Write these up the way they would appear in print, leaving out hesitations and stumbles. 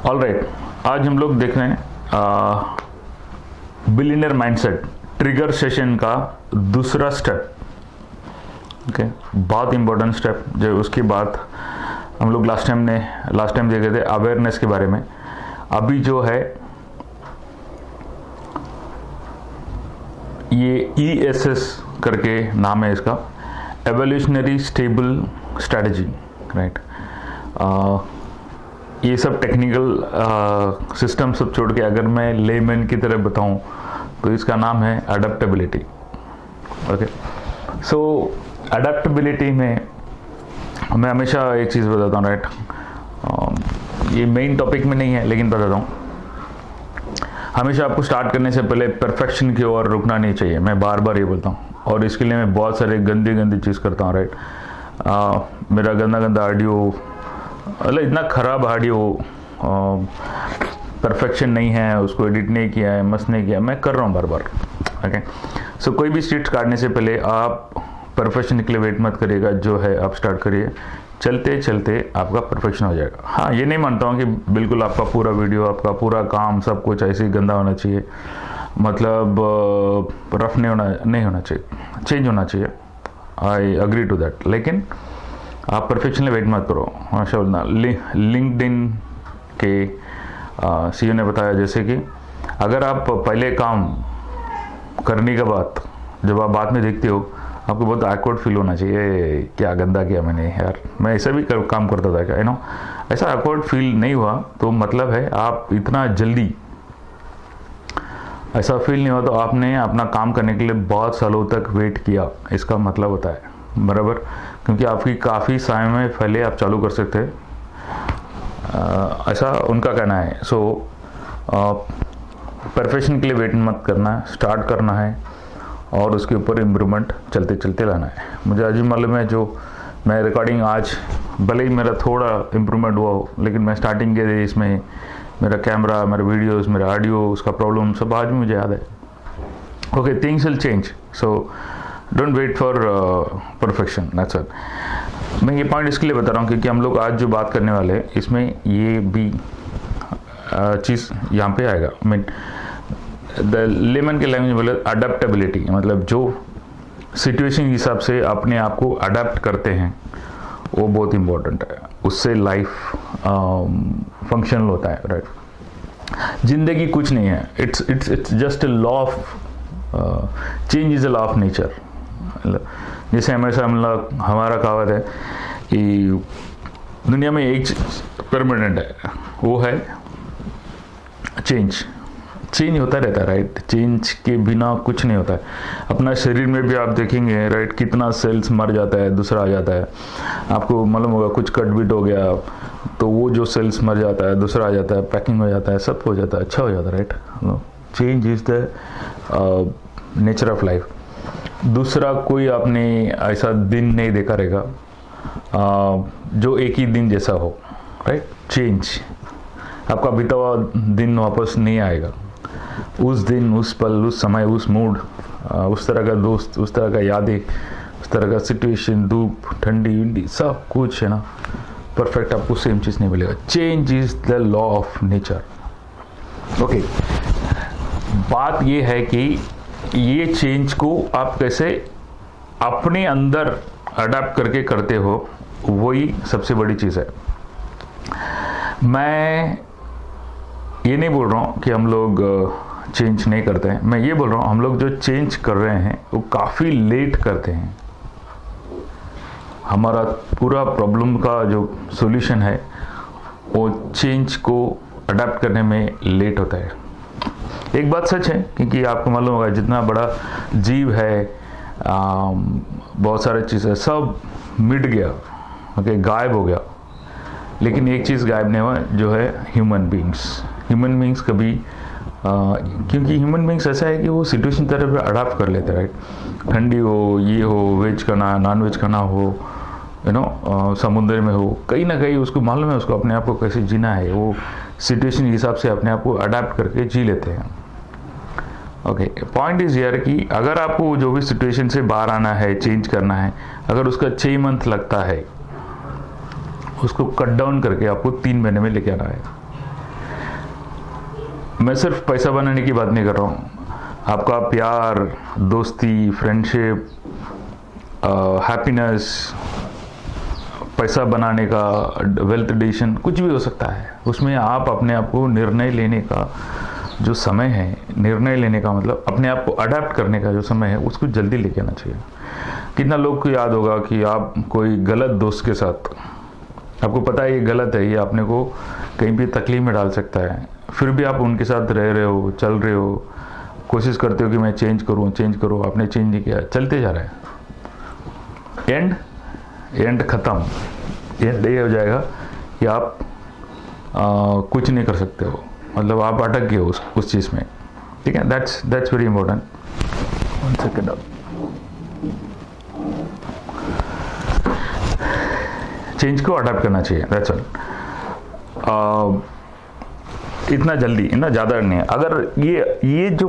All right, आज हम लोग देख रहे हैं बिलियनर माइंडसेट ट्रिगर सेशन का दूसरा स्टेप। ओके, बहुत इंपॉर्टेंट स्टेप जो उसकी बात हम लोग लास्ट टाइम देखे थे अवेयरनेस के बारे में। अभी जो है ये ESS करके नाम है इसका, एवोल्यूशनरी स्टेबल स्ट्रेटजी, राइट। ये सब टेक्निकल सिस्टम सब छोड़ के अगर मैं लेमैन की तरह बताऊं तो इसका नाम है अडेप्टेबिलिटी। ओके, सो अडेप्टेबिलिटी में मैं हमेशा एक चीज़ बताता हूँ, राइट। ये मेन टॉपिक में नहीं है लेकिन बताता हूँ। हमेशा आपको स्टार्ट करने से पहले परफेक्शन की ओर रुकना नहीं चाहिए, मैं बार बार ये बोलता हूँ, और इसके लिए मैं बहुत सारे गंदी चीज़ करता हूँ, राइट। मेरा गंदा ऑडियो, मतलब इतना ख़राब ऑडियो, परफेक्शन नहीं है, उसको एडिट नहीं किया है, मस्त नहीं किया, मैं कर रहा हूँ बार बार। ओके, सो कोई भी स्ट्रिक्ट काटने से पहले आप परफेक्शन के लिए वेट मत करिएगा, जो है आप स्टार्ट करिए, चलते चलते आपका परफेक्शन हो जाएगा। हाँ, ये नहीं मानता हूँ कि बिल्कुल आपका पूरा वीडियो, आपका पूरा काम, सब कुछ ऐसे ही गंदा होना चाहिए, मतलब रफ नहीं होना चाहिए, चेंज होना चाहिए। आई अग्री टू दैट, लेकिन आप परफेक्शन ले वेट मत करो। माशाअल्लाह, लिंक्डइन के CEO ने बताया जैसे कि अगर आप पहले काम करने के बाद जब आप बाद में देखते हो, आपको बहुत awkward फील होना चाहिए, क्या गंदा किया मैंने यार, मैं ऐसा भी काम करता था क्या, यू नो। ऐसा awkward फील नहीं हुआ तो मतलब है आप इतना जल्दी ऐसा फील नहीं हुआ तो आपने अपना काम करने के लिए बहुत सालों तक वेट किया, इसका मतलब होता है, बराबर। क्योंकि आपकी काफ़ी समय पहले आप चालू कर सकते हैं, ऐसा उनका कहना है। सो परफेक्शन के लिए वेट मत करना है, स्टार्ट करना है और उसके ऊपर इम्प्रूवमेंट चलते चलते लाना है। मुझे आज मालूम है, जो मैं रिकॉर्डिंग आज भले ही मेरा थोड़ा इम्प्रूवमेंट हुआ हो, लेकिन मैं स्टार्टिंग के इसमें मेरा कैमरा, मेरा वीडियोस, मेरा ऑडियो, उसका प्रॉब्लम सब आज भी मुझे याद है। Okay, things will change, so don't wait for perfection, that's it. मैं ये पॉइंट इसके लिए बता रहा हूँ क्योंकि हम लोग आज जो बात करने वाले हैं इसमें ये भी चीज़ यहाँ पे आएगा। मीन द लेमन के लैंग्वेज बोले अडेप्टेबिलिटी, मतलब जो सिचुएशन के हिसाब से अपने आप को अडेप्ट करते हैं वो बहुत इंपॉर्टेंट है, उससे लाइफ फंक्शनल होता है, राइट। जिंदगी कुछ नहीं है, it's just a law of change, is a law of nature. जैसे हमेशा हमारा कहावत है कि दुनिया में एक परमानेंट है, वो है चेंज होता रहता है, राइट। चेंज के बिना कुछ नहीं होता है। अपना शरीर में भी आप देखेंगे, राइट, कितना सेल्स मर जाता है, दूसरा आ जाता है। आपको मालूम होगा कुछ कट बिट हो गया तो वो जो सेल्स मर जाता है, दूसरा आ जाता है, पैकिंग हो जाता है, सब हो जाता है, अच्छा हो जाता है, right. Change is the nature of life. दूसरा कोई आपने ऐसा दिन नहीं देखा रहेगा जो एक ही दिन जैसा हो, राइट। चेंज, आपका बीता हुआ दिन वापस नहीं आएगा। उस दिन, उस पल, उस समय, उस मूड, उस तरह का दोस्त, उस तरह का यादें, उस तरह का सिचुएशन, धूप, ठंडी विंडी, सब कुछ है ना, परफेक्ट आपको सेम चीज़ नहीं मिलेगा। Change is the law of nature. Okay, बात ये है कि ये चेंज को आप कैसे अपने अंदर अडेप्ट करके करते हो, वही सबसे बड़ी चीज़ है। मैं ये नहीं बोल रहा हूँ कि हम लोग चेंज नहीं करते हैं, मैं ये बोल रहा हूँ हम लोग जो चेंज कर रहे हैं वो काफ़ी लेट करते हैं। हमारा पूरा प्रॉब्लम का जो सॉल्यूशन है वो चेंज को अडेप्ट करने में लेट होता है। एक बात सच है, क्योंकि आपको मालूम होगा जितना बड़ा जीव है, बहुत सारे चीज़ें सब मिट गया, ओके, गायब हो गया, लेकिन एक चीज़ गायब नहीं हुआ, जो है ह्यूमन बींग्स कभी क्योंकि ह्यूमन बींग्स ऐसा है कि वो सिचुएशन तरफ अडाप्ट कर लेते हैं, राइट। ठंडी हो, ये हो, वेज खाना, नॉन वेज खाना हो, यू नो, समुद्र में हो, कहीं ना कहीं उसको मालूम है उसको अपने आप को कैसे जीना है, वो सिचुएशन के हिसाब से अपने आप को अडाप्ट करके जी लेते हैं। ओके, पॉइंट इज हियर कि अगर आपको जो भी सिचुएशन से बाहर आना है, चेंज करना है, अगर उसका 6 मंथ लगता है, उसको कट डाउन करके आपको 3 महीने में लेके आना है। मैं सिर्फ पैसा बनाने की बात नहीं कर रहा हूँ, आपका प्यार, दोस्ती, फ्रेंडशिप, हैप्पीनेस, पैसा बनाने का, वेल्थ एडिशन, कुछ भी हो सकता है। उसमें आप अपने आप को निर्णय लेने का जो समय है, निर्णय लेने का मतलब अपने आप को अडेप्ट करने का जो समय है, उसको जल्दी लेके आना चाहिए। कितना लोग को याद होगा कि आप कोई गलत दोस्त के साथ, आपको पता है ये गलत है, ये अपने को कहीं भी तकलीफ में डाल सकता है, फिर भी आप उनके साथ रह रहे हो, चल रहे हो, कोशिश करते हो कि मैं चेंज करूँ, आपने चेंज नहीं किया, चलते जा रहे हैं। एंड ख़त्म। एंड ये हो जाएगा कि आप कुछ नहीं कर सकते हो, मतलब आप अटक गए हो उस चीज़ में। ठीक है, that's very important. 1 second. Change को अडॉप्ट करना चाहिए, दैट्स ऑल। इतना जल्दी, इतना ज़्यादा नहीं है। अगर ये जो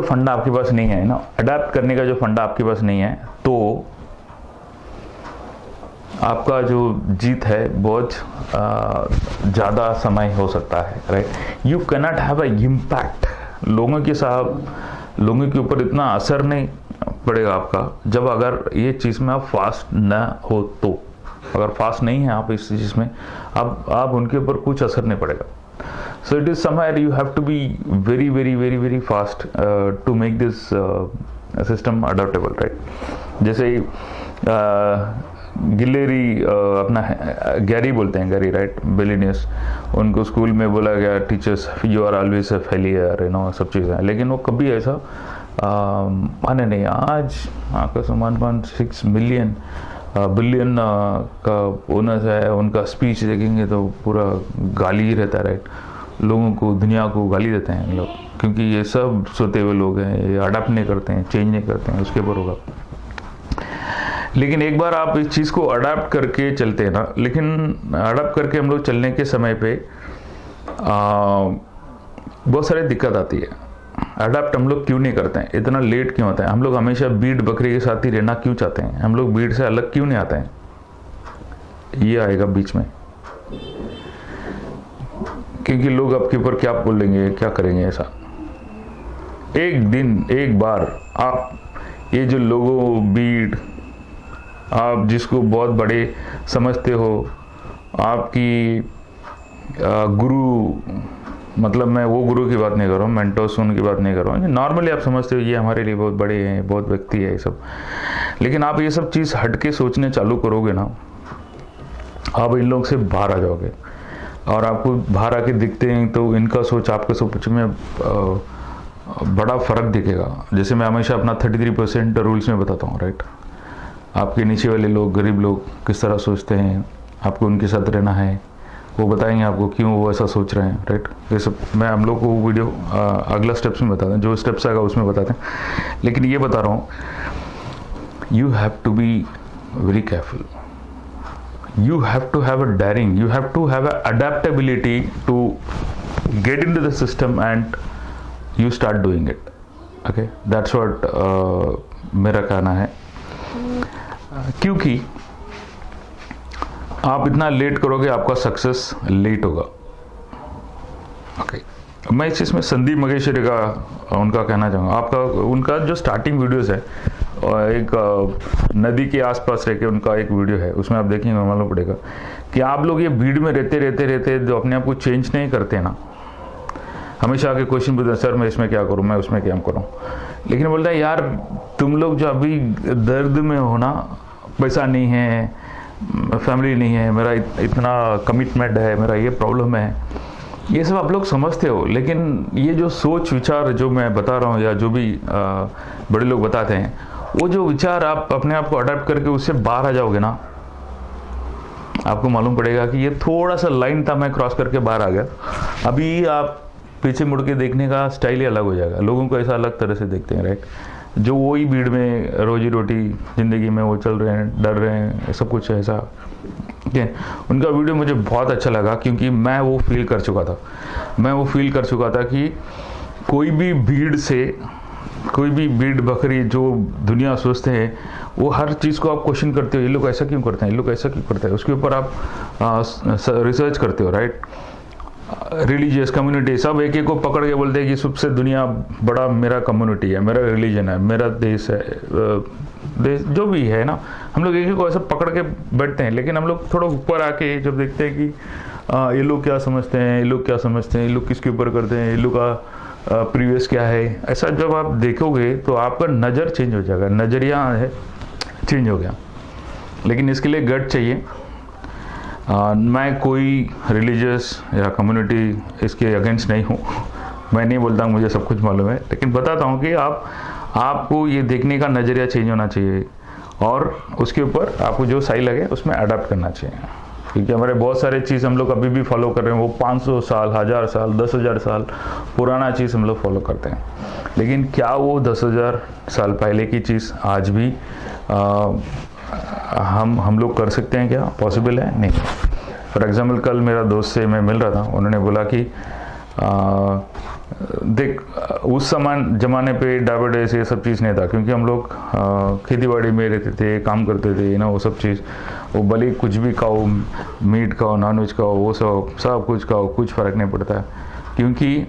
फंडा आपके पास नहीं है ना, अडॉप्ट करने का जो फंडा आपके पास नहीं है, तो आपका जो जीत है बहुत ज़्यादा समय हो सकता है, right. You cannot have a impact, लोगों के ऊपर इतना असर नहीं पड़ेगा आपका, जब अगर ये चीज़ में आप फास्ट ना हो तो। अगर फास्ट नहीं है आप इस चीज़ में, आप उनके ऊपर कुछ असर नहीं पड़ेगा। So it is somewhere you have to be very very very very fast to make this system adoptable, right. जैसे गिलेरी, अपना गैरी बोलते हैं, गैरी, राइट, बिलियनियर्स, उनको स्कूल में बोला गया, teachers you are always a failure, सब चीज़ें, लेकिन वो कभी ऐसा माने नहीं। आज आपका 1.6 बिलियन का ओनर्स है, उनका स्पीच देखेंगे तो पूरा गाली ही रहता है, राइट। लोगों को, दुनिया को गाली देते हैं लोग, क्योंकि ये सब सोते हुए लोग हैं, ये अडॉप्ट नहीं करते हैं, चेंज नहीं करते हैं, उसके ऊपर होगा। लेकिन एक बार आप इस चीज़ को अडॉप्ट करके चलते हैं ना, लेकिन अडॉप्ट करके हम लोग चलने के समय पे बहुत सारी दिक्कत आती है। अडॉप्ट हम लोग क्यों नहीं करते हैं, इतना लेट क्यों होता है? हम लोग हमेशा बीट बकरी के साथ ही रहना क्यों चाहते हैं? हम लोग बीट से अलग क्यों नहीं आते हैं? ये आएगा बीच में, क्योंकि लोग आपके ऊपर क्या बोलेंगे, क्या करेंगे। ऐसा एक दिन, एक बार आप ये जो लोगों, बीट, आप जिसको बहुत बड़े समझते हो, आपकी गुरु, मतलब मैं वो गुरु की बात नहीं कर रहा हूँ, मेंटोर्स उनकी बात नहीं कर रहा हूँ, नॉर्मली आप समझते हो ये हमारे लिए बहुत बड़े हैं, बहुत व्यक्ति है ये सब। लेकिन आप ये सब चीज़ हट के सोचने चालू करोगे ना, आप इन लोग से बाहर आ जाओगे, और आपको बाहर आके दिखते हैं तो इनका सोच आपके सोच में बड़ा फ़र्क दिखेगा। जैसे मैं हमेशा अपना 33% रूल्स में बताता हूँ, राइट। आपके नीचे वाले लोग, गरीब लोग किस तरह सोचते हैं, आपको उनके साथ रहना है, वो बताएंगे आपको क्यों वो ऐसा सोच रहे हैं, राइट। ये सब मैं हम लोग को वीडियो अगला स्टेप्स में बताते हैं, जो स्टेप्स आएगा उसमें बताते हैं। लेकिन ये बता रहा हूँ, you have to be very careful, you have to have a daring, you have to have a adaptability to get into the system and you start doing it, okay, that's what मेरा कहना है। क्योंकि आप इतना late करोगे, आपका success late होगा, okay. मैं इस चीज़ में संदीप मगेश्वरी का उनका कहना चाहूँगा, आपका उनका जो स्टार्टिंग वीडियोस है, और एक नदी के आसपास रह के उनका एक वीडियो है, उसमें आप देखेंगे, मालूम पड़ेगा कि आप लोग ये भीड़ में रहते जो अपने आप को चेंज नहीं करते ना, हमेशा आके क्वेश्चन पूछते हैं, सर मैं इसमें क्या करूं, मैं उसमें क्या करूं। लेकिन बोलता है यार तुम लोग जो अभी दर्द में हो ना, पैसा नहीं है, फैमिली नहीं है, मेरा इतना कमिटमेंट है, मेरा ये प्रॉब्लम है, ये सब आप लोग समझते हो। लेकिन ये जो सोच विचार जो मैं बता रहा हूँ, या जो भी बड़े लोग बताते हैं, वो जो विचार आप अपने आप को अडॉप्ट करके उससे बाहर आ जाओगे ना, आपको मालूम पड़ेगा कि ये थोड़ा सा लाइन था, मैं क्रॉस करके बाहर आ गया। अभी आप पीछे मुड़ के देखने का स्टाइल ही अलग हो जाएगा, लोगों को ऐसा अलग तरह से देखते हैं, राइट। जो वही भीड़ में रोजी रोटी ज़िंदगी में वो चल रहे हैं, डर रहे हैं, सब कुछ ऐसा। ठीक है, उनका वीडियो मुझे बहुत अच्छा लगा, क्योंकि मैं वो फील कर चुका था कि कोई भी भीड़ से, कोई भी भीड़ बकरी जो दुनिया सोचते हैं, वो हर चीज़ को आप क्वेश्चन करते हो, ये लोग ऐसा क्यों करते हैं, ये लोग ऐसा क्यों करते हैं, उसके ऊपर आप रिसर्च करते हो, राइट। रिलीजियस कम्युनिटी, सब एक एक को पकड़ के बोलते हैं कि सबसे दुनिया बड़ा मेरा कम्युनिटी है, मेरा रिलीजन है, मेरा देश है, देश जो भी है ना, हम लोग एक एक को ऐसा पकड़ के बैठते हैं। लेकिन हम लोग थोड़ा ऊपर आके जब देखते हैं कि ये लोग क्या समझते हैं, ये लोग क्या समझते हैं, ये लोग किसके ऊपर करते हैं, ये लोग का प्रीवियस क्या है, ऐसा जब आप देखोगे तो आपका नज़र चेंज हो जाएगा, नज़रिया है चेंज हो गया। लेकिन इसके लिए गट चाहिए। मैं कोई रिलीजियस या कम्युनिटी इसके अगेंस्ट नहीं हूँ, मैं नहीं बोलता हूँ मुझे सब कुछ मालूम है, लेकिन बताता हूँ कि आपको ये देखने का नज़रिया चेंज होना चाहिए और उसके ऊपर आपको जो सही लगे उसमें अडाप्ट करना चाहिए। क्योंकि हमारे बहुत सारे चीज़ हम लोग अभी भी फॉलो कर रहे हैं, वो 500 साल, 1000 साल, 10,000 साल पुराना चीज़ हम लोग फॉलो करते हैं। लेकिन क्या वो 10,000 साल पहले की चीज़ आज भी हम लोग कर सकते हैं? क्या पॉसिबल है? नहीं। फॉर एग्जाम्पल कल मेरा दोस्त से मैं मिल रहा था, उन्होंने बोला कि देख उस ज़माने पे डायबिटीज ये सब चीज़ नहीं था, क्योंकि हम लोग खेती बाड़ी में रहते थे, काम करते थे ना, वो सब चीज़, वो भले कुछ भी खाओ, मीट खाओ, नॉनवेज खाओ, वो सब कुछ खाओ, कुछ फ़र्क नहीं पड़ता है, क्योंकि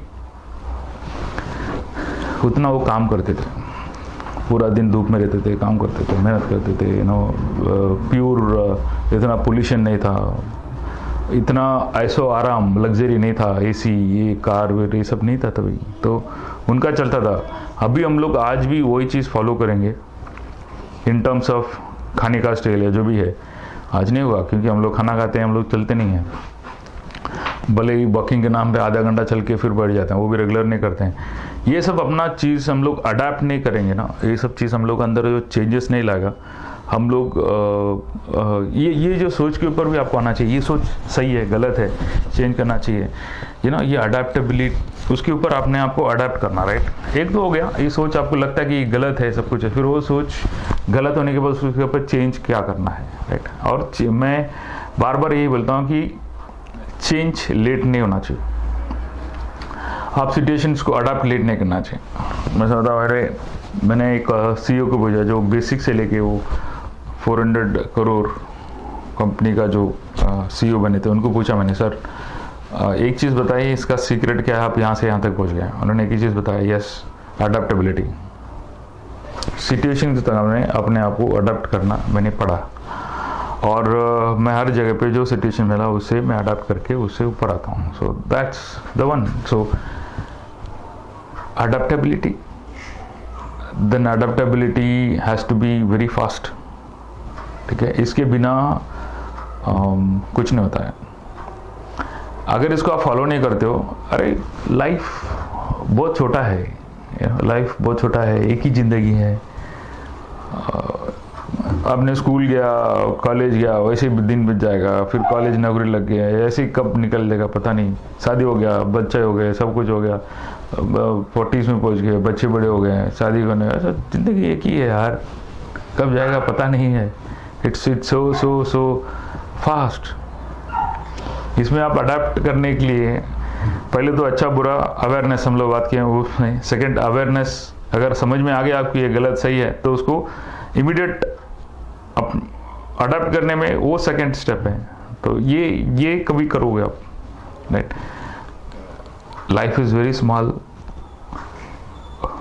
उतना वो काम करते थे, पूरा दिन धूप में रहते थे, काम करते थे, मेहनत करते थे, प्योर, इतना पोल्यूशन नहीं था, इतना ऐसो आराम लग्जरी नहीं था, एसी ये कार वे ये सब नहीं था तभी, तो उनका चलता था। अभी हम लोग आज भी वही चीज़ फॉलो करेंगे इन टर्म्स ऑफ खाने का स्टाइल है जो भी है, आज नहीं होगा, क्योंकि हम लोग खाना खाते हैं, हम लोग चलते नहीं हैं। भले ही वॉकिंग के नाम पे आधा घंटा चल के फिर बैठ जाते हैं, वो भी रेगुलर नहीं करते हैं। ये सब अपना चीज़ हम लोग अडाप्ट नहीं करेंगे ना, ये सब चीज़ हम लोग अंदर जो चेंजेस नहीं लाएगा, हम लोग ये जो सोच के ऊपर भी आपको आना चाहिए, ये सोच सही है गलत है, चेंज करना चाहिए, ये अडेप्टेबिलिटी, उसके ऊपर आपने आपको अडेप्ट करना, राइट। एक तो हो गया ये सोच, आपको लगता है कि गलत है सब कुछ है, फिर वो सोच गलत होने के बाद उसके ऊपर चेंज क्या करना है, राइट। और मैं बार बार यही बोलता हूँ कि चेंज लेट नहीं होना चाहिए, आप सिचुएशंस को अडाप्ट लेट नहीं करना चाहिए। मैं समझता हूँ, मैंने एक CEO को भेजा जो बेसिक से लेके वो 400 करोड़ कंपनी का जो CEO बने थे, उनको पूछा मैंने, सर एक चीज़ बताइए, इसका सीक्रेट क्या है, आप यहाँ से यहाँ तक पहुँच गए? उन्होंने एक ही चीज़ बताया, यस, अडेप्टेबिलिटी। सिचुएशन की तरह में अपने आप को अडेप्ट करना मैंने पढ़ा, और मैं हर जगह पे जो सिचुएशन मिला उससे मैं अडेप्ट करके उससे ऊपर आता हूँ। So that's the one. So adaptability, then adaptability has to be very fast, ठीक है, इसके बिना कुछ नहीं होता है। अगर इसको आप फॉलो नहीं करते हो, अरे लाइफ बहुत छोटा है, लाइफ बहुत छोटा है, एक ही ज़िंदगी है। आपने स्कूल गया, कॉलेज गया, वैसे ही दिन बीत जाएगा, फिर कॉलेज नौकरी लग गया, ऐसे ही कब निकल जाएगा पता नहीं, शादी हो गया, बच्चे हो गए, सब कुछ हो गया, 40s में पहुंच गए, बच्चे बड़े हो गए, शादी करने, ऐसा ज़िंदगी एक ही है यार, कब जाएगा पता नहीं है। It's so fast. इसमें आप अडेप्ट करने के लिए पहले तो अच्छा बुरा अवेयरनेस हम लोग बात किए उसमें, सेकंड अवेयरनेस, अगर समझ में आ गया आपको ये गलत सही है तो उसको इमीडिएट अडेप्ट करने में वो सेकंड स्टेप है। तो ये कभी करोगे आप, right. Life is very small,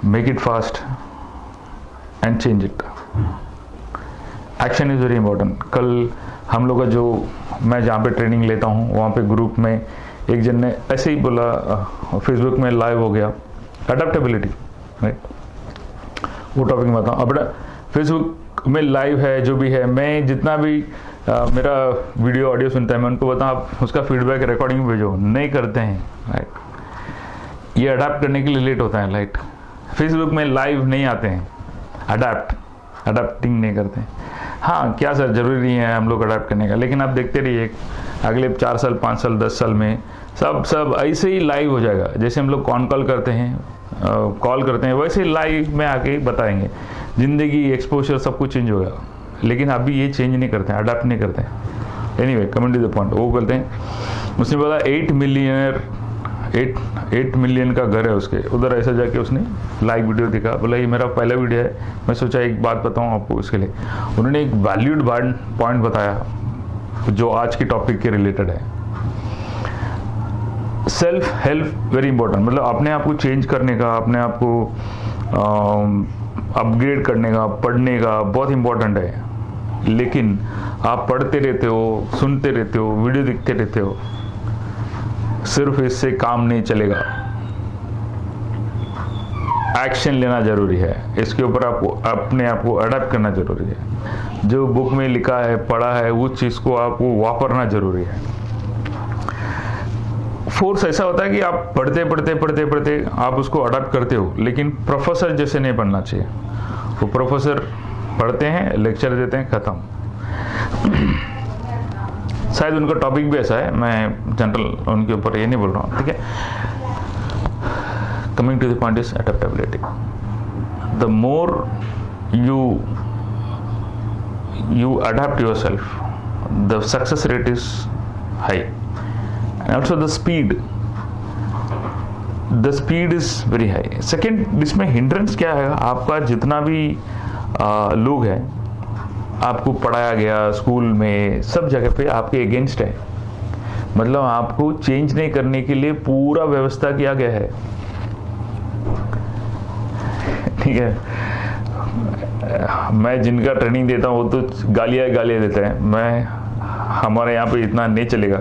make it fast and change it. Action is very important. कल हम लोग का जो मैं जहाँ पे ट्रेनिंग लेता हूँ वहाँ पे ग्रुप में एक जन ने ऐसे ही बोला, फेसबुक में लाइव हो गया, अडेप्टेबिलिटी, राइट, वो टॉपिक में बताऊँ। अब फेसबुक में लाइव है जो भी है, मैं जितना भी मेरा वीडियो ऑडियो सुनता है मैं उनको बताऊँ आप उसका फीडबैक रिकॉर्डिंग भेजो, नहीं करते हैं, राइट। ये अडेप्ट करने के लिए लेट होता है, राइट। फेसबुक में लाइव नहीं आते हैं, अडेप्टिंग नहीं करते। हाँ क्या सर ज़रूरी नहीं है हम लोग अडेप्ट करने का, लेकिन आप देखते रहिए अगले 4 साल 5 साल 10 साल में सब ऐसे ही लाइव हो जाएगा। जैसे हम लोग कॉल करते हैं वैसे लाइव में आके बताएंगे, ज़िंदगी एक्सपोजर सब कुछ चेंज होगा। लेकिन अभी ये चेंज नहीं करते हैं, अडेप्ट नहीं करते हैं। Anyway coming to the point, वो बोलते हैं, उसने बोला 8 मिलियन का घर है उसके उधर, ऐसा जाके उसने लाइव वीडियो दिखा, बोला ये मेरा पहला वीडियो है, मैं सोचा एक बात बताऊं आपको उसके लिए। उन्होंने एक वैल्यूड पॉइंट बताया जो आज के टॉपिक के रिलेटेड है। सेल्फ हेल्प वेरी इंपॉर्टेंट, मतलब अपने आप को चेंज करने का, अपने आप को अपग्रेड करने का, पढ़ने का बहुत इंपॉर्टेंट है। लेकिन आप पढ़ते रहते हो, सुनते रहते हो, वीडियो देखते रहते हो, सिर्फ इससे काम नहीं चलेगा। एक्शन लेना जरूरी है, इसके ऊपर आपको अपने आप को अडेप्ट करना जरूरी है। जो बुक में लिखा है, पढ़ा है, उस चीज को आपको वापरना जरूरी है। फोर्स ऐसा होता है कि आप पढ़ते आप उसको अडॉप्ट करते हो, लेकिन प्रोफेसर जैसे नहीं पढ़ना चाहिए। वो प्रोफेसर पढ़ते हैं, लेक्चर देते हैं, खत्म। शायद उनका टॉपिक भी ऐसा है, मैं जनरल उनके ऊपर ये नहीं बोल रहा हूँ, ठीक है। Coming to the point is adaptability. The more you adapt yourself, the success rate is high, and also the speed is very high. Second, इसमें hindrance क्या है, आपका जितना भी लोग हैं, आपको पढ़ाया गया स्कूल में, सब जगह पे आपके अगेंस्ट है। मतलब आपको चेंज नहीं करने के लिए पूरा व्यवस्था किया गया है, ठीक है। मैं जिनका ट्रेनिंग देता हूँ वो तो गालियाँ देते हैं, मैं हमारे यहाँ पे इतना नहीं चलेगा,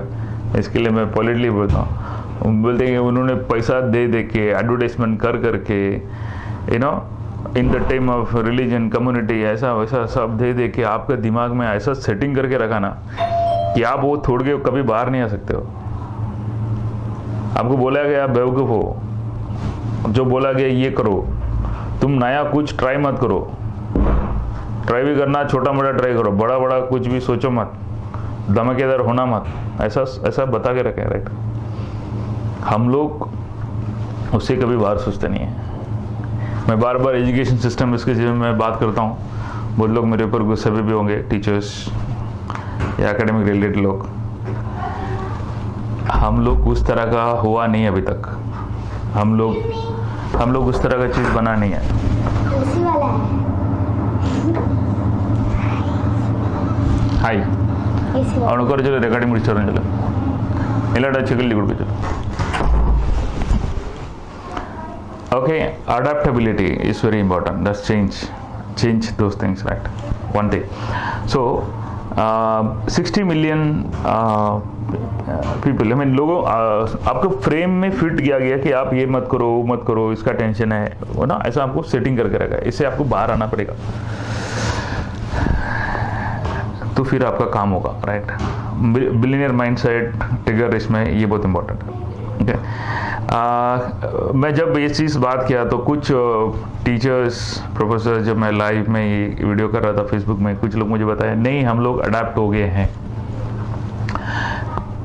इसके लिए मैं पॉलिटली बोलता हूँ। बोलते हैं कि उन्होंने पैसा दे के, एडवर्टाइजमेंट करके, you know, in the time of religion, community, ऐसा वैसा सब दे के आपके दिमाग में ऐसा सेटिंग करके रखा ना कि आप वो छोड़ के कभी बाहर नहीं आ सकते हो। आपको बोला गया आप बेवकूफ़ हो, जो बोला गया ये करो, तुम नया कुछ ट्राई मत करो। ट्राई भी करना, छोटा मोटा ट्राई करो, बड़ा कुछ भी सोचो मत, धमाकेदार होना मत, ऐसा बता के रखें, राइट। हम लोग उससे कभी बाहर सोचते नहीं है। मैं बार एजुकेशन सिस्टम इसके जिसमें मैं बात करता हूँ, बहुत लोग मेरे ऊपर गुस्से भी होंगे, टीचर्स या एकेडमिक रिलेटेड लोग। हम लोग उस तरह का हुआ नहीं अभी तक, हम लोग उस तरह का चीज़ बना नहीं है। हाय और चलो रिकॉर्डिंग मुझे चलो इलाटा चिकल गुड़ चलो। Okay, adaptability is very important. That's change those things, right? One day. So 60 million people, I mean लोगों आपको फ्रेम में फिट किया गया कि आप ये मत करो, इसका टेंशन है वो ना, ऐसा आपको सेटिंग करके रखा है। इससे आपको बाहर आना पड़ेगा, तो फिर आपका काम होगा, राइट। बिलियनियर माइंडसेट ट्रिगर इसमें ये बहुत इंपॉर्टेंट है, ठीक है। मैं जब ये चीज़ बात किया तो कुछ टीचर्स, प्रोफेसर, जब मैं लाइव में ये वीडियो कर रहा था फेसबुक में, कुछ लोग मुझे बताया नहीं हम लोग अडेप्ट हो गए हैं,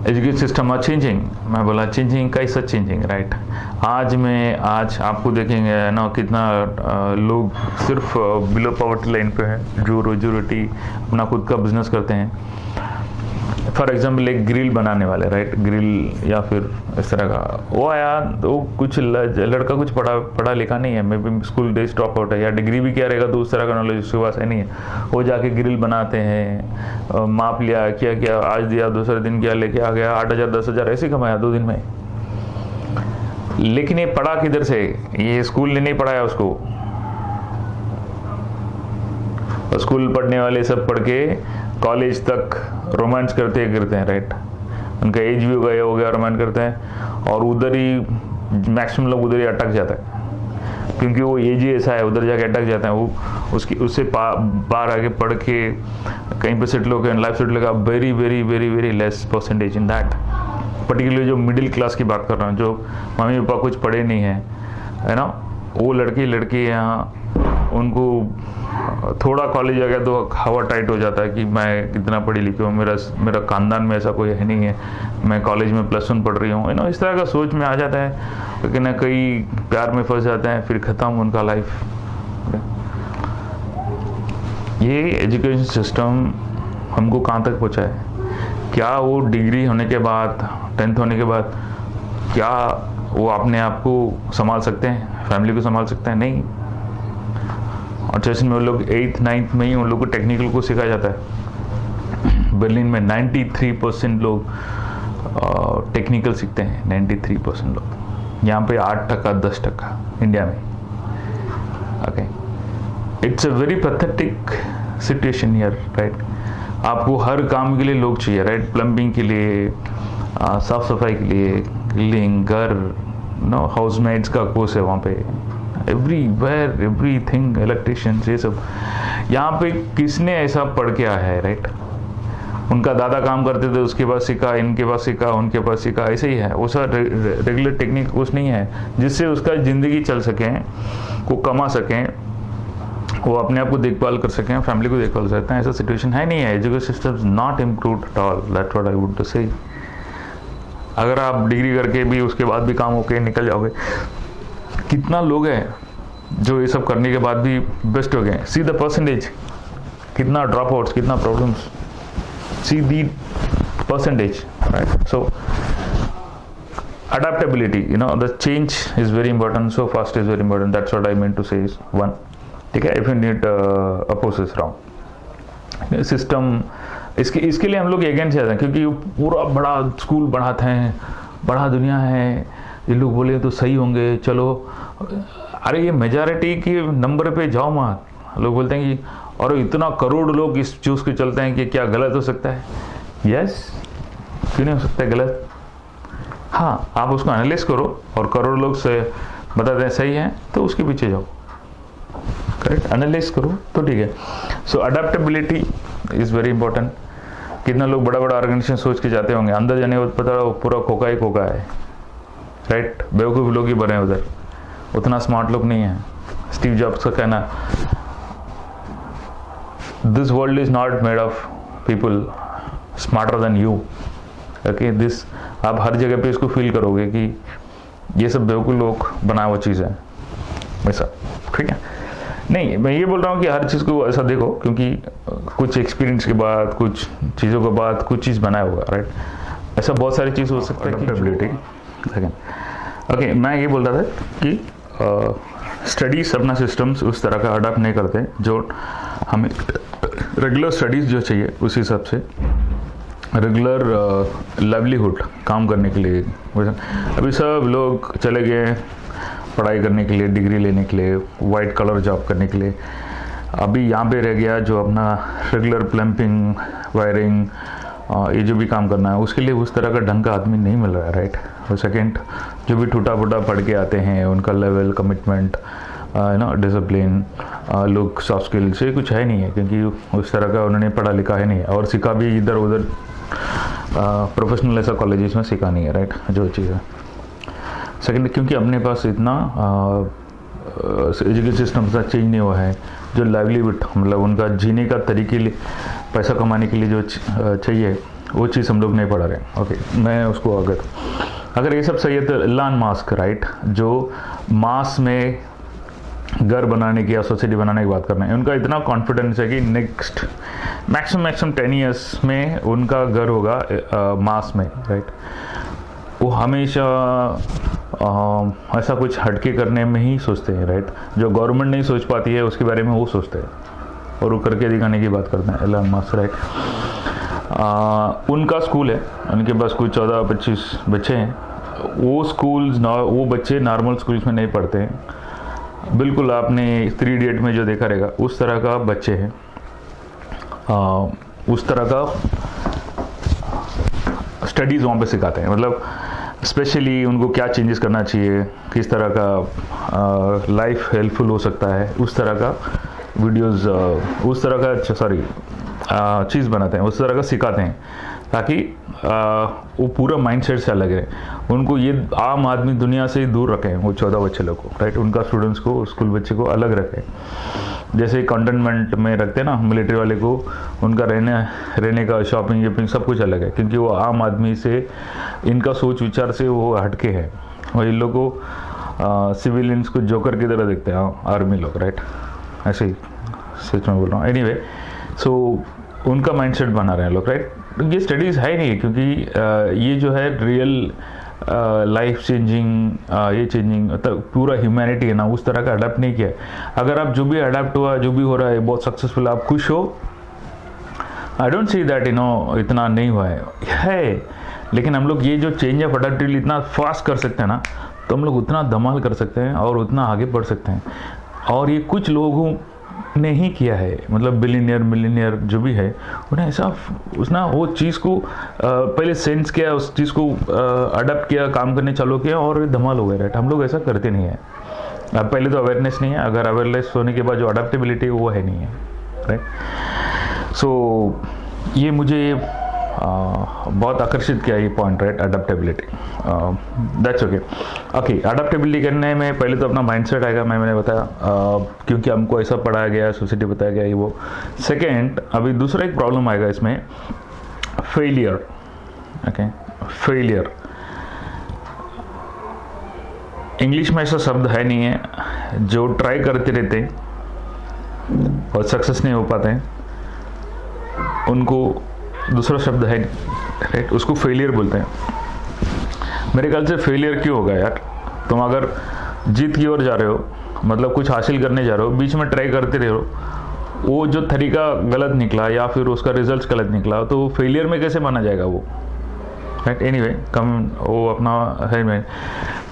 एजुकेशन सिस्टम आर चेंजिंग। मैं बोला चेंजिंग, कैसा चेंजिंग, राइट। आज आपको देखेंगे ना कितना लोग सिर्फ बिलो पॉवर्टी लाइन पे हैं, जो रोजी रोटी अपना खुद का बिजनेस करते हैं। फॉर एग्जाम्पल एक ग्रिल बनाने वाले, राइट, ग्रिल या फिर इस तरह का, वो आया तो कुछ लड़का कुछ पढ़ा लिखा नहीं है, may be school days drop out है या डिग्री भी क्या रहेगा, तो उस तरह का नॉलेज उसके पास है नहीं है। वो जाके ग्रिल बनाते हैं, माप लिया, क्या आज दिया, दूसरे दिन क्या लेके आ गया, 8,000 10,000 ऐसे कमाया 2 दिन में। लेकिन ये पढ़ा किधर से, ये स्कूल ने नहीं पढ़ाया उसको। स्कूल पढ़ने वाले सब पढ़ के कॉलेज तक रोमांस करते हैं, राइट। उनका एज भी हो गया रोमांस करते हैं, और उधर ही मैक्सिमम लोग उधर ही अटक जाता है, क्योंकि वो एज ही ऐसा है, उधर जाके अटक जाते हैं। वो उससे बाहर आके पढ़ के कहीं पे सेटल होकर लाइफ सेटल होगा, very very very very less percentage in that. Particularly जो मिडिल क्लास की बात कर रहा हूँ, जो मम्मी पापा कुछ पढ़े नहीं है ना, वो लड़के यहाँ उनको थोड़ा कॉलेज आ गया तो हवा टाइट हो जाता है कि मैं कितना पढ़ी लिखी हूँ, मेरा खानदान में ऐसा कोई है नहीं है, मैं कॉलेज में +1 पढ़ रही हूँ, इस तरह का सोच में आ जाता है। लेकिन ना कई प्यार में फंस जाते हैं, फिर ख़त्म उनका लाइफ। ये एजुकेशन सिस्टम हमको कहाँ तक पहुँचा है? क्या वो डिग्री होने के बाद, 10th होने के बाद, क्या वो अपने आप को संभाल सकते हैं, फैमिली को संभाल सकते हैं? नहीं। और जैसे में वो लोग 8th 9th में ही उन लोग को टेक्निकल को सिखाया जाता है। बर्लिन में 93% लोग टेक्निकल सीखते हैं 93% लोग, यहाँ पे 8% 10% इंडिया में। Okay, it's a very pathetic situation here, right. आपको हर काम के लिए लोग चाहिए, राइट। प्लम्बिंग के लिए, साफ सफाई के लिए, क्लीनिंग, घर, नो हाउसमेट्स का कोर्स है वहाँ पे, एवरीवेयर एवरीथिंग, इलेक्ट्रिशियंस, ये सब। यहाँ पे किसने ऐसा पढ़ के आया है, राइट। उनका दादा काम करते थे, उसके पास सीखा, इनके पास सीखा, उनके पास सीखा, ऐसे ही है। वो सब रेगुलर टेक्निक कुछ नहीं है जिससे उसका ज़िंदगी चल सके, वो कमा सकें, वो अपने आप को देखभाल कर सकें, फैमिली को देखभाल कर सकते हैं। ऐसा सिचुएशन है नहीं है। Education system not improved at all, that's what I would to say. अगर आप डिग्री करके भी उसके बाद भी काम होके निकल जाओगे, कितना लोग हैं जो ये सब करने के बाद भी बेस्ट हो गए। सी द परसेंटेज, कितना ड्रॉप आउट्स, कितना problems, see the percentage, right. So adaptability, you know, the change is very important, so fast is very important, that's what I meant to say is one. ठीक है, if you need opposes wrong system, इसके लिए हम लोग against जाते हैं, क्योंकि पूरा बड़ा स्कूल बढ़ाते हैं, बड़ा दुनिया है, ये लोग बोले तो सही होंगे, चलो। अरे ये मेजॉरिटी के नंबर पे जाओ मत। लोग बोलते हैं कि और इतना करोड़ लोग इस चूज के चलते हैं कि क्या गलत हो सकता है? यस, क्यों नहीं हो सकता है गलत? हाँ, आप उसको एनालाइज करो और करोड़ लोग से बताते हैं सही है तो उसके पीछे जाओ, करेक्ट, एनालाइज करो तो ठीक है। सो अडेप्टेबिलिटी इज़ वेरी इंपॉर्टेंट। कितना लोग बड़ा बड़ा ऑर्गेनाइजेशन सोच के जाते होंगे, अंदर जाने के बाद पता पूरा खोखा ही खोखा है, राइट। बेवकूफ़ लोग ही बने उधर, उतना स्मार्ट लोग नहीं है। स्टीव जॉब्स का कहना, this world is not made of people smarter than you. Okay, this आप हर जगह पे इसको फील करोगे कि ये सब बेवकूफ़ लोग बनाया हुआ चीज़ है वैसा, ठीक है। नहीं, मैं ये बोल रहा हूँ कि हर चीज़ को ऐसा देखो, क्योंकि कुछ एक्सपीरियंस के बाद, कुछ चीज़ों के बाद कुछ चीज़ बनाया होगा, राइट। ऐसा बहुत सारी चीज़ हो सकता है। अडेप्टेबिलिटी, ओके, मैं ये बोल रहा था कि स्टडीज़ अपना सिस्टम्स उस तरह का अडॉप्ट नहीं करते जो हमें रेगुलर स्टडीज़ जो चाहिए उस हिसाब से रेगुलर लाइवलीहुड काम करने के लिए। अभी सब लोग चले गए पढ़ाई करने के लिए, डिग्री लेने के लिए, वाइट कलर जॉब करने के लिए। अभी यहाँ पे रह गया जो अपना रेगुलर प्लम्बिंग, वायरिंग, ये जो भी काम करना है उसके लिए उस तरह का ढंग का आदमी नहीं मिल रहा है, राइट। और सेकेंड, जो भी टूटा फूटा पढ़ के आते हैं उनका लेवल, कमिटमेंट, डिसिप्लिन, लोग सॉफ्ट स्किल्स, ये कुछ है नहीं है, क्योंकि उस तरह का उन्होंने पढ़ा लिखा है नहीं है और सीखा भी इधर उधर प्रोफेशनल ऐसा कॉलेजेस में सीखा नहीं है, राइट, जो चीज़ है। सेकेंड, क्योंकि अपने पास इतना एजुकेशन सिस्टम सा चेंज नहीं हुआ है, जो लाइवलीहुड मतलब उनका जीने का तरीके लिए, पैसा कमाने के लिए जो चाहिए वो चीज़ हम लोग नहीं पढ़ा रहे। ओके, मैं उसको अगर ये सब सही है तो एलन मस्क, राइट, जो मास में घर बनाने की या सोसाइटी बनाने की बात कर रहे हैं, उनका इतना कॉन्फिडेंस है कि नेक्स्ट मैक्सिमम 10 ईयर्स में उनका घर होगा मास में, राइट। वो हमेशा ऐसा कुछ हटके करने में ही सोचते हैं, राइट। जो गवर्नमेंट नहीं सोच पाती है उसके बारे में वो सोचते हैं और वो करके दिखाने की बात करते हैं, एलन मस्क, राइट। उनका स्कूल है, उनके पास कुछ 14-25 बच्चे हैं। वो बच्चे नॉर्मल स्कूल्स में नहीं पढ़ते हैं, बिल्कुल आपने 3 इडियट में जो देखा रहेगा उस तरह का बच्चे हैं। उस तरह का स्टडीज़ वहाँ पे सिखाते हैं, मतलब स्पेशली उनको क्या चेंजेस करना चाहिए, किस तरह का लाइफ हेल्पफुल हो सकता है, उस तरह का वीडियोस, उस तरह का चीज़ बनाते हैं, उस तरह का सिखाते हैं, ताकि वो पूरा माइंडसेट से अलग है। उनको ये आम आदमी दुनिया से ही दूर रखें, वो 14 बच्चे लोग को, राइट। उनका स्टूडेंट्स को, स्कूल बच्चे को अलग रखें, जैसे कंटेनमेंट में रखते हैं ना मिलिट्री वाले को, उनका रहने का, शॉपिंग सब कुछ अलग है, क्योंकि वो आम आदमी से, इनका सोच विचार से वो हटके है। और इन लोगों को सिविलियंस को जोकर की तरह देखते हैं आर्मी लोग, राइट। ऐसे ही सच में बोल रहा हूँ। एनीवे, सो उनका माइंडसेट बना रहे हैं लोग, राइट। ये स्टडीज़ है नहीं, क्योंकि ये जो है रियल लाइफ चेंजिंग, ये चेंजिंग पूरा ह्यूमैनिटी है ना, उस तरह का अडेप्ट नहीं किया है। अगर आप जो भी अडेप्ट हुआ, जो भी हो रहा है बहुत सक्सेसफुल, आप खुश हो, आई डोंट सी दैट इतना नहीं हुआ है। लेकिन हम लोग ये जो चेंज ऑफ अडेप्टिबिलिटी इतना फास्ट कर सकते हैं ना, तो हम लोग उतना धमाल कर सकते हैं और उतना आगे बढ़ सकते हैं। और ये कुछ लोगों ने ही किया है, मतलब बिलियनियर मिलियनियर जो भी है, उन्हें ऐसा उसना वो चीज़ को पहले सेंस किया, उस चीज़ को अडप्ट किया, काम करने चालू किया और धमाल हो गया, राइट। हम लोग ऐसा करते नहीं है। अब पहले तो अवेयरनेस नहीं है, अगर अवेयरनेस होने के बाद जो अडेप्टेबिलिटी वो है नहीं है, राइट। सो ये मुझे बहुत आकर्षित किया ये point, right, adaptability. That's okay. Okay, adaptability करने में पहले तो अपना माइंडसेट आएगा, मैंने बताया, क्योंकि हमको ऐसा पढ़ाया गया, सोसाइटी बताया गया ये वो। सेकेंड, अभी दूसरा एक प्रॉब्लम आएगा इसमें, फेलियर। ओके, फेलियर इंग्लिश में ऐसा शब्द है नहीं है। जो ट्राई करते रहते हैं और सक्सेस नहीं हो पाते हैं, उनको दूसरा शब्द है, राइट, उसको फेलियर बोलते हैं। मेरे ख्याल से फेलियर क्यों होगा यार? तुम अगर जीत की ओर जा रहे हो, मतलब कुछ हासिल करने जा रहे हो, बीच में ट्राई करते रहे हो, वो जो तरीका गलत निकला या फिर उसका रिजल्ट गलत निकला, तो फेलियर में कैसे माना जाएगा वो, राइट। एनीवे, कम वो अपना है में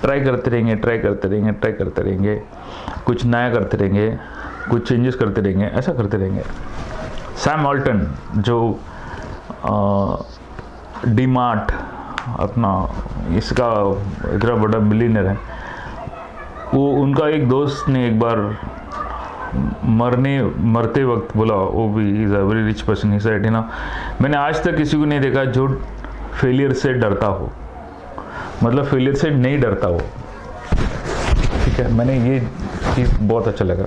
ट्राई करते रहेंगे, ट्राई करते रहेंगे, ट्राई करते रहेंगे, कुछ नया करते रहेंगे, कुछ चेंजेस करते रहेंगे, ऐसा करते रहेंगे। सैम ऑल्टन जो डीमार्ट अपना इसका इतना बड़ा बिलियनर है, वो उनका एक दोस्त ने एक बार मरते वक्त बोला, वो भी is a very rich person, he said, you know, मैंने आज तक किसी को नहीं देखा जो फेलियर से डरता हो, मतलब फेलियर से नहीं डरता हो, ठीक है। मैंने ये चीज़ बहुत अच्छा लगा।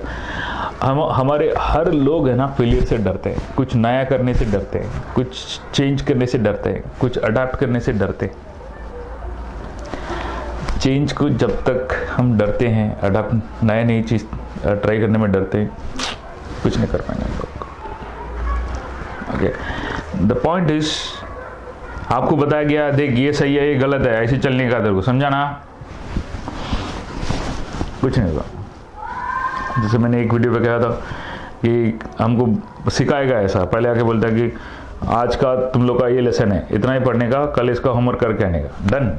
हमारे हर लोग है ना फेलियर से डरते हैं, कुछ नया करने से डरते हैं, कुछ चेंज करने से डरते हैं, कुछ अडाप्ट करने से डरते हैं। चेंज को जब तक हम डरते हैं, अडाप्ट नया नई चीज़ ट्राई करने में डरते हैं, कुछ नहीं कर पाएंगे हम लोग। ओके, द पॉइंट इज, आपको बताया गया देख ये सही है ये गलत है, ऐसे चलने का, तेरे को समझा ना, कुछ नहीं होगा। जैसे मैंने एक वीडियो पे कहा था कि हमको सिखाएगा ऐसा, पहले आके बोलता है कि आज का तुम लोग का ये लेसन है, इतना ही पढ़ने का, कल इसका होमवर्क करके आने का, डन।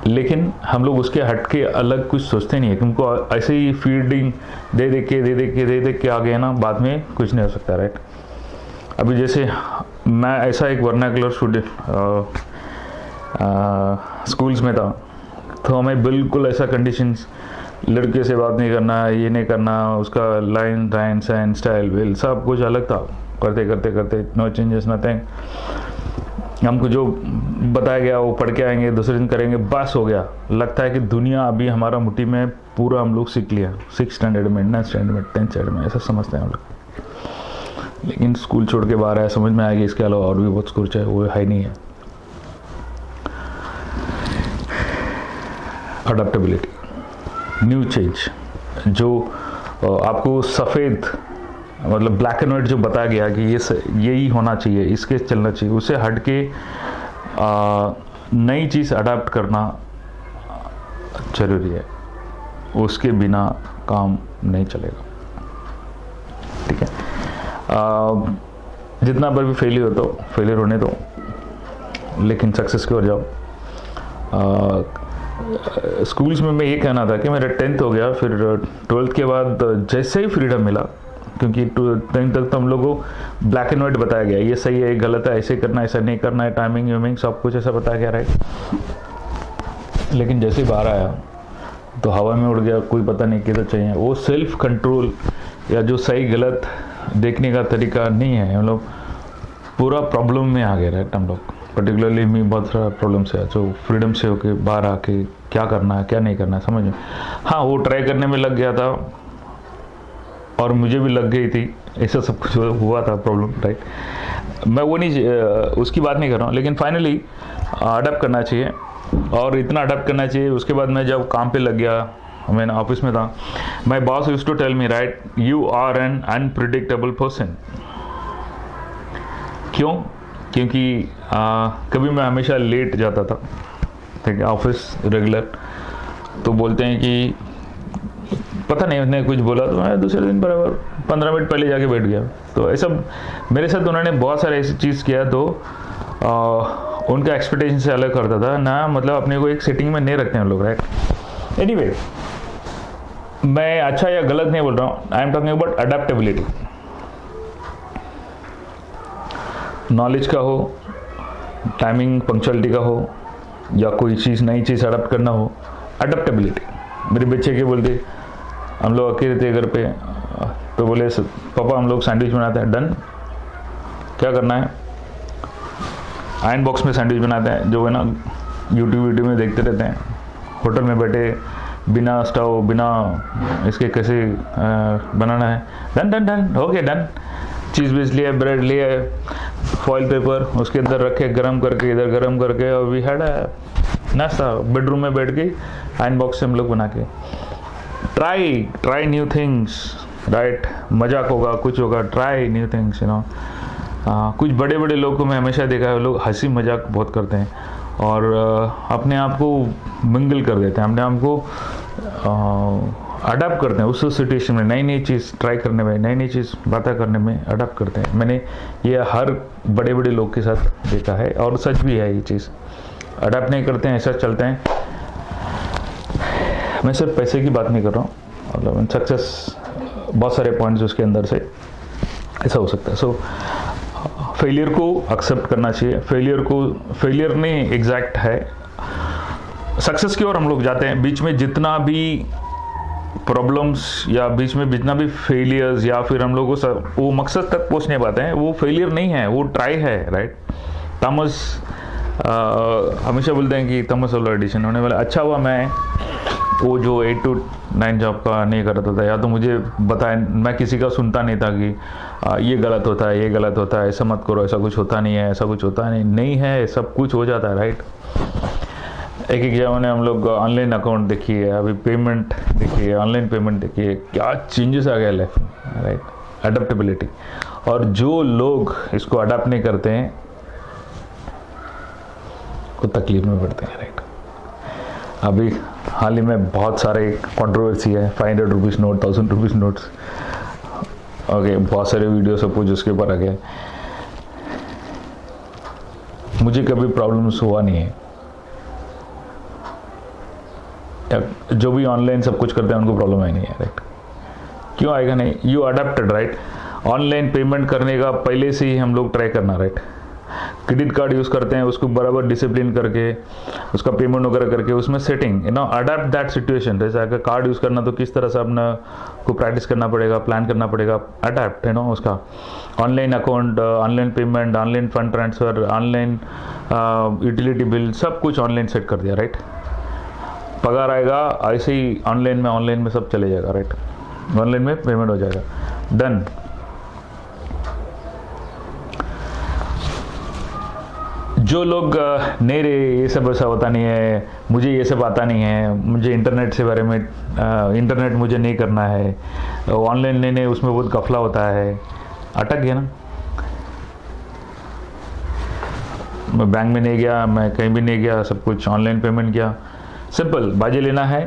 लेकिन हम लोग उसके हट के अलग कुछ सोचते नहीं है, तुमको ऐसे ही फीडिंग दे दे के आ गए ना, बाद में कुछ नहीं हो सकता, राइट। अभी जैसे मैं ऐसा एक वर्नाकुलर स्टूडेंट स्कूल्स में था, तो हमें बिल्कुल ऐसा कंडीशंस, लड़के से बात नहीं करना, ये नहीं करना, उसका लाइन राइन साइन स्टाइल विल सब कुछ अलग था। करते करते करते नो चेंजेस नथिंग, हमको जो बताया गया वो पढ़ के आएंगे, दूसरे दिन करेंगे, बस हो गया। लगता है कि दुनिया अभी हमारा मुट्ठी में, पूरा हम लोग सीख लिया 6th स्टैंडर्ड में, 9th स्टैंडर्ड में, 10th स्टैंडर्ड में, ऐसा समझते हैं हम लोग। लेकिन स्कूल छोड़ के बाहर आया, समझ में आएगी इसके अलावा और भी बहुत कुछ है, वो है नहीं है। अडेप्टेबिलिटी, न्यू चेंज, जो आपको सफ़ेद मतलब ब्लैक एंड वाइट जो बताया गया कि ये यही होना चाहिए, इसके चलना चाहिए, उससे हट के नई चीज़ अडाप्ट करना जरूरी है, उसके बिना काम नहीं चलेगा, ठीक है। जितना बार भी फेलियर हो तो फेलियर होने दो, लेकिन सक्सेस की ओर जाओ। स्कूल्स में मैं ये कहना था कि मेरा 10th हो गया, फिर 12th के बाद जैसे ही फ्रीडम मिला, क्योंकि 10th तक तो हम लोगों को ब्लैक एंड वाइट बताया गया, ये सही है ये गलत है, ऐसे करना ऐसा नहीं करना है, टाइमिंग वाइमिंग सब कुछ ऐसा बताया गया, राइट। लेकिन जैसे ही बाहर आया तो हवा में उड़ गया, कोई पता नहीं किधर चाहिए। वो सेल्फ कंट्रोल या जो सही गलत देखने का तरीका नहीं है, हम लोग पूरा प्रॉब्लम में आ गए, राइट। हम लोग पर्टिकुलरली मैं बहुत सारा प्रॉब्लम से, जो फ्रीडम से होके बाहर आके क्या करना है क्या नहीं करना है समझ में। हाँ, वो ट्राई करने में लग गया था और मुझे भी लग गई थी, ऐसा सब कुछ हुआ था प्रॉब्लम, राइट। मैं वो नहीं उसकी बात नहीं कर रहा हूँ, लेकिन फाइनली अडैप्ट करना चाहिए और इतना अडैप्ट करना चाहिए। उसके बाद मैं जब काम पे लग गया, मैं ऑफिस में था, my boss used to tell me, right, you are an unpredictable person. क्यों? क्योंकि कभी मैं हमेशा लेट जाता था, ठीक है, ऑफिस रेगुलर, तो बोलते हैं कि पता नहीं उसने कुछ बोला तो मैं दूसरे दिन बराबर 15 मिनट पहले जाके बैठ गया। तो ऐसा मेरे साथ उन्होंने बहुत सारे ऐसी चीज़ किया, तो उनका एक्सपेक्टेशन से अलग करता था ना, मतलब अपने को एक सेटिंग में नहीं रखते हैं लोग, राइट। एनीवे, मैं अच्छा या गलत नहीं बोल रहा हूँ, I am talking about adaptability. Knowledge का हो, टाइमिंग पंक्चुअलिटी का हो, या कोई चीज़ नई चीज़ अडेप्ट करना हो, अडेप्टेबिलिटी। मेरे बच्चे के बोलते, हम लोग अकेले थे घर पे, तो बोले पापा हम लोग सैंडविच बनाते हैं। डन, क्या करना है? आयरन बॉक्स में सैंडविच बनाते हैं, जो है ना यूट्यूब वीडियो में देखते रहते हैं, होटल में बैठे बिना स्टोव बिना इसके कैसे बनाना है। Done done done, okay done. चीज़ बीज लिया, ब्रेड लिया, फॉइल पेपर उसके अंदर रखे, गरम करके इधर गरम करके, और वी हैड नाश्ता बेडरूम में बैठ के आयरन बॉक्स से हम लोग बना के। Try new things, right. मजाक होगा, कुछ होगा, try new things, you know. कुछ बड़े बड़े लोग को मैं हमेशा देखा है, लोग हंसी मजाक बहुत करते हैं और अपने आप को मिंगल कर देते हैं, अपने आप को अडाप्ट करते हैं उस सिचुएशन में, नई नई चीज़ ट्राई करने में, नई नई चीज़ बातें करने में अडाप्ट करते हैं। मैंने ये हर बड़े बड़े लोग के साथ देखा है और सच भी है ये चीज़। अडाप्ट नहीं करते हैं, ऐसा चलते हैं। मैं सिर्फ पैसे की बात नहीं कर रहा हूँ, मतलब सक्सेस बहुत सारे पॉइंट्स उसके अंदर से ऐसा हो सकता है। सो फेलियर को एक्सेप्ट करना चाहिए। फेलियर नहीं एग्जैक्ट है, सक्सेस की ओर हम लोग जाते हैं। बीच में जितना भी प्रॉब्लम्स या बीच में जितना भी फेलियर्स या फिर हम लोग वो मकसद तक पहुंच नहीं पाते हैं, वो फेलियर नहीं है, वो ट्राई है, राइट। थॉमस हमेशा बोलते हैं कि थॉमस अल्वा एडिसन होने वाला, अच्छा हुआ मैं वो जो 8 to 9 जॉब का नहीं करता था, या तो मुझे बताया, मैं किसी का सुनता नहीं था कि ये गलत होता है, ये गलत होता है, ऐसा मत करो, ऐसा कुछ होता नहीं है, ऐसा कुछ होता नहीं है, सब कुछ हो जाता है, राइट। एक जमाने हम लोग ऑनलाइन अकाउंट देखिए, अभी पेमेंट देखिए, ऑनलाइन पेमेंट देखिए, क्या चेंजेस आ गया लाइफ में, राइट। अडेप्टेबिलिटी। और जो लोग इसको अडाप्ट नहीं करते हैं वो तकलीफ में पड़ते हैं, राइट। अभी हाल ही में बहुत सारे कंट्रोवर्सी है, 500 rupees note, 1000 rupees notes, okay, बहुत सारे वीडियो सब कुछ उसके ऊपर आ गए। मुझे कभी प्रॉब्लम्स हुआ नहीं है, जो भी ऑनलाइन सब कुछ करते हैं उनको प्रॉब्लम आई नहीं है, राइट। क्यों आएगा नहीं? You adapted, right. Online payment करने का पहले से ही हम लोग ट्राई करना, राइट। क्रेडिट कार्ड यूज़ करते हैं, उसको बराबर डिसिप्लिन करके उसका पेमेंट वगैरह करके उसमें setting, you know, adapt that situation. जैसे अगर कार्ड यूज़ करना तो किस तरह से अपना को प्रैक्टिस करना पड़ेगा, प्लान करना पड़ेगा, अडेप्ट, यू नो, उसका online account, online payment, online fund transfer, online utility bill, सब कुछ ऑनलाइन सेट कर दिया, राइट। पगार आएगा ऐसे ही ऑनलाइन में सब चले जाएगा, राइट। ऑनलाइन में पेमेंट हो जाएगा, डन। जो लोग नहीं रे ये सब ऐसा होता नहीं है, मुझे ये सब आता नहीं है, मुझे इंटरनेट से बारे में इंटरनेट मुझे नहीं करना है, ऑनलाइन नहीं उसमें बहुत गफला होता है, अटक गया ना। मैं बैंक में नहीं गया, मैं कहीं भी नहीं गया, सब कुछ ऑनलाइन पेमेंट किया। सिंपल, बाजी लेना है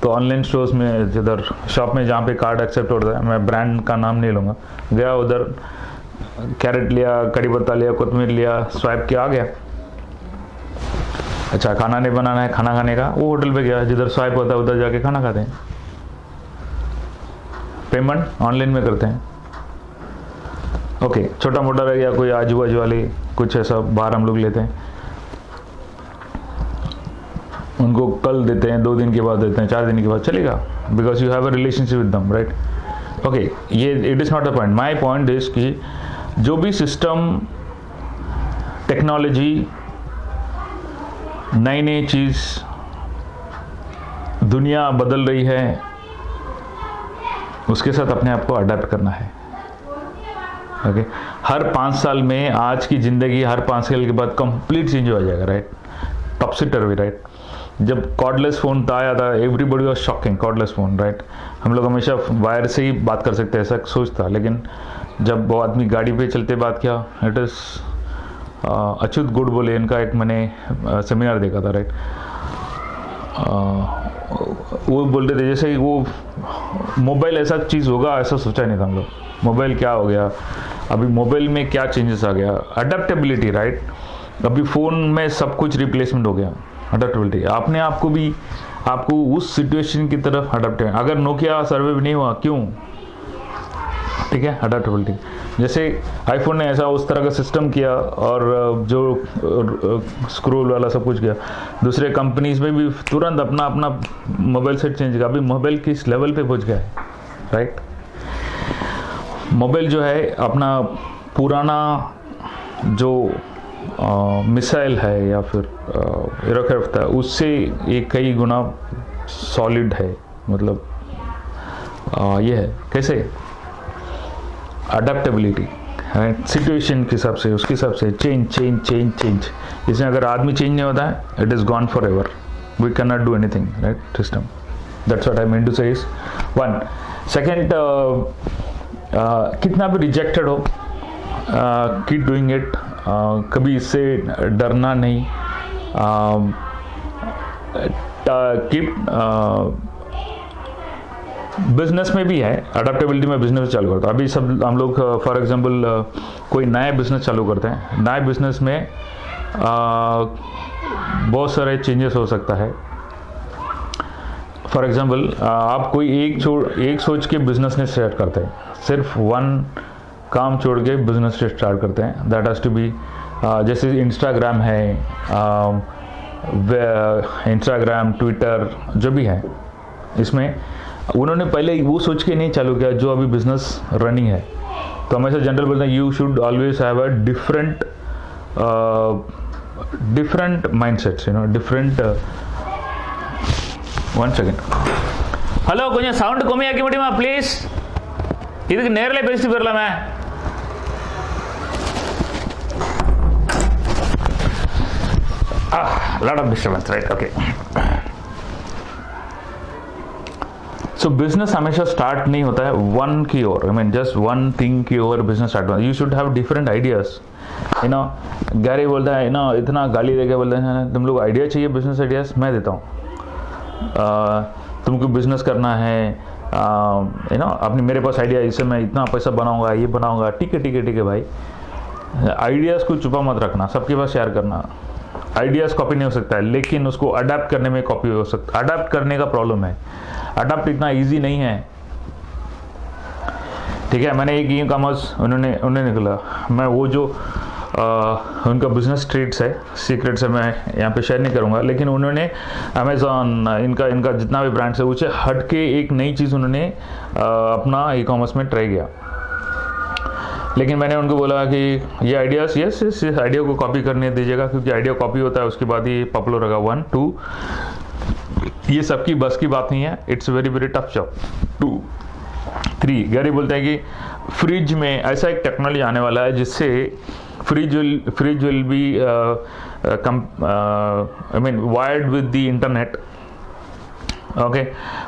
तो ऑनलाइन स्टोर्स में, जिधर शॉप में जहाँ पे कार्ड एक्सेप्ट होता है, मैं ब्रांड का नाम नहीं लूँगा, गया उधर, कैरेट लिया, कड़ी पत्ता लिया, कोतमीर लिया, स्वाइप किया, आ गया। अच्छा, खाना नहीं बनाना है, खाना खाने का, वो होटल पे गया जिधर स्वाइप होता है, उधर जाके खाना खाते हैं। पेमेंट ऑनलाइन में करते हैं, ओके। छोटा मोटा रह गया कोई आजू बाजू वाले कुछ ऐसा बाहर हम लोग लेते हैं, उनको कल देते हैं, 2 दिन के बाद देते हैं, 4 दिन के बाद, चलेगा, because you have a relationship with them, right. Okay, ये it is not the point. My point is कि जो भी सिस्टम, टेक्नोलॉजी, नई नई चीज़, दुनिया बदल रही है, उसके साथ अपने आप को अडेप्ट करना है, ओके। हर 5 साल में, आज की ज़िंदगी हर 5 साल के बाद कंप्लीट चेंज हो जाएगा, राइट। टॉपसी टर्वी, राइट। जब कॉर्डलेस फ़ोन आया था, everybody was shocking, cordless phone, right. हम लोग हमेशा वायर से ही बात कर सकते हैं ऐसा सोचता, लेकिन जब वो आदमी गाड़ी पे चलते बात किया, इट इज़ अच्युत गुड बोले, इनका एक मैंने सेमिनार देखा था, राइट। वो बोलते थे जैसे वो मोबाइल ऐसा चीज़ होगा ऐसा सोचा नहीं था हम लोग। मोबाइल क्या हो गया, अभी मोबाइल में क्या चेंजेस आ गया, अडेप्टेबिलिटी, राइट। अभी फ़ोन में सब कुछ रिप्लेसमेंट हो गया, अडेप्टेबिलिटी। आपने आपको भी आपको उस सिचुएशन की तरफ अडेप्ट है। अगर नोकिया सर्वे भी नहीं हुआ, क्यों? ठीक है, अडेप्टेबिलिटी। जैसे आईफोन ने ऐसा उस तरह का सिस्टम किया और जो स्क्रोल वाला सब कुछ किया, दूसरे कंपनीज में भी तुरंत अपना अपना मोबाइल सेट चेंज किया। अभी मोबाइल किस लेवल पे पहुंच गया है, राइट। मोबाइल जो है अपना पुराना जो मिसाइल है या फिर एयरक्राफ्ट था उससे एक कई गुना सॉलिड है। मतलब ये है कैसे, अडेप्टेबिलिटी, राइट। सिचुएशन के हिसाब से, उसके हिसाब से चेंज चेंज चेंज चेंज। इसमें अगर आदमी चेंज नहीं होता है, it is gone for ever, we can not do anything, right. System, that's what I mean to say is one. Second, कितना भी रिजेक्टेड हो, कीप डूइंग इट, कभी इससे डरना नहीं, कीप बिजनेस में भी है अडेप्टेबिलिटी में। बिजनेस चालू करता है अभी सब हम लोग, फॉर एग्जांपल कोई नया बिजनेस चालू करते हैं, नए बिजनेस में बहुत सारे चेंजेस हो सकता है। फॉर एग्जांपल आप कोई एक सोच के बिजनेस ने स्टार्ट करते हैं, सिर्फ वन काम छोड़ के बिजनेस स्टार्ट करते हैं, दैट हैज़ टू बी, जैसे इंस्टाग्राम है, इंस्टाग्राम, ट्विटर जो भी है, इसमें उन्होंने पहले वो सोच के नहीं चालू किया जो अभी बिजनेस रनिंग है। तो हमेशा जनरल बोलते हैं you should always have a different mindsets, you know, different. One second, hello ಕೊಂಚ ಸೌಂಡ್ ಕಮ್ಮಿ ಹಾಕಿ ಬಿಡಿ ಪ್ಲೀಸ್, ಇದಕ್ಕೆ ನೇರಳೆ ಬೇಯಿಸಿ ಬರಲ್ಲ ಮೇ. Lot of disturbance, right? Okay. So business हमेशा स्टार्ट नहीं होता है वन की ओर, I mean just one thing की ओर बिजनेस स्टार्ट होता है। You should have different ideas, you know. Gary बोलता है ना, इतना गाली देके बोलते हैं तुम लोग आइडिया चाहिए, बिजनेस आइडियाज़ मैं देता हूँ, तुमको बिजनेस करना है, यू नो, अपनी मेरे पास आइडिया, इससे मैं इतना पैसा बनाऊंगा, ये बनाऊंगा। ठीक है ठीक है ठीक है भाई, आइडियाज़ को छुपा मत रखना, सबके पास शेयर करना। आइडियाज़ कॉपी नहीं हो सकता है, लेकिन उसको अडेप्ट करने में कॉपी हो सकता है। अडेप्ट करने का प्रॉब्लम है, अडेप्ट इतना इजी नहीं है, ठीक है। मैंने एक ई कॉमर्स उन्होंने निकला, मैं वो जो उनका बिजनेस ट्रेड्स है, सीक्रेट्स है, मैं यहाँ पे शेयर नहीं करूँगा, लेकिन उन्होंने अमेज़ॉन, इनका जितना भी ब्रांड्स है उससे हट के एक नई चीज़ उन्होंने अपना ई कॉमर्स में ट्राई किया। लेकिन मैंने उनको बोला कि ये आइडियाज़, यस इस आइडिया को कॉपी करने दीजिएगा, क्योंकि आइडिया कॉपी होता है उसके बाद ही पॉपुलर होगा। 1 2 ये सबकी बस की बात नहीं है, it's very very tough job. 2 3 Gary बोलते हैं कि फ्रिज में ऐसा एक टेक्नोलॉजी आने वाला है जिससे fridge will be I mean wired with the internet. Okay,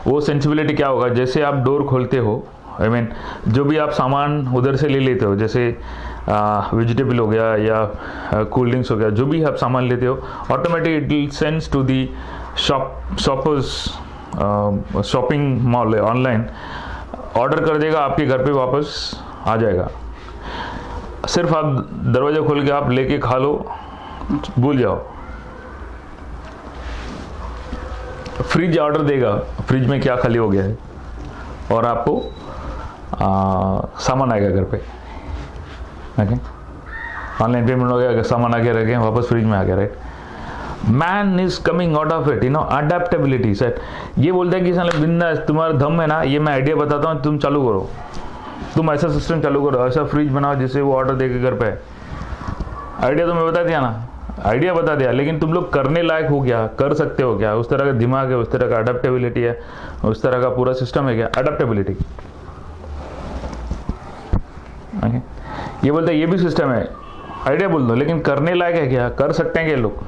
वो सेंसिबिलिटी क्या होगा, जैसे आप डोर खोलते हो, आई मीन जो भी आप सामान उधर से ले लेते हो, जैसे वेजिटेबल हो गया या कोल्ड ड्रिंक्स हो गया, जो भी आप सामान लेते हो, automatic it will sends to the shoppers, shopping mall online, order कर देगा, आपके घर पे वापस आ जाएगा। सिर्फ आप दरवाजा खोल के आप लेके खा लो, भूल जाओ। फ्रिज ऑर्डर देगा, फ्रिज में क्या खाली हो गया है, और आपको सामान आएगा घर पे। ओके, ऑनलाइन पेमेंट हो गया, सामान आके रह गए, वापस फ्रिज में आ गया, right. Man is coming out of it, you know, adaptability. Sir ये बोलते हैं कि साले बिंदास, तुम्हारा दम है ना, ये मैं आइडिया बताता हूँ, तुम चालू करो, तुम ऐसा सिस्टम चालू करो, ऐसा फ्रिज बनाओ जिससे वो ऑर्डर देके घर पे। आइडिया तो मैं बता दिया ना, आइडिया बता दिया, लेकिन तुम लोग करने लायक हो क्या, कर सकते हो क्या, उस तरह का दिमाग है, उस तरह का अडेप्टेबिलिटी है, उस तरह का पूरा सिस्टम है क्या, अडेप्टेबिलिटी। ये बोलते हैं ये भी सिस्टम है, आइडिया बोल दो, लेकिन करने लायक है क्या, कर सकते हैं क्या लोग।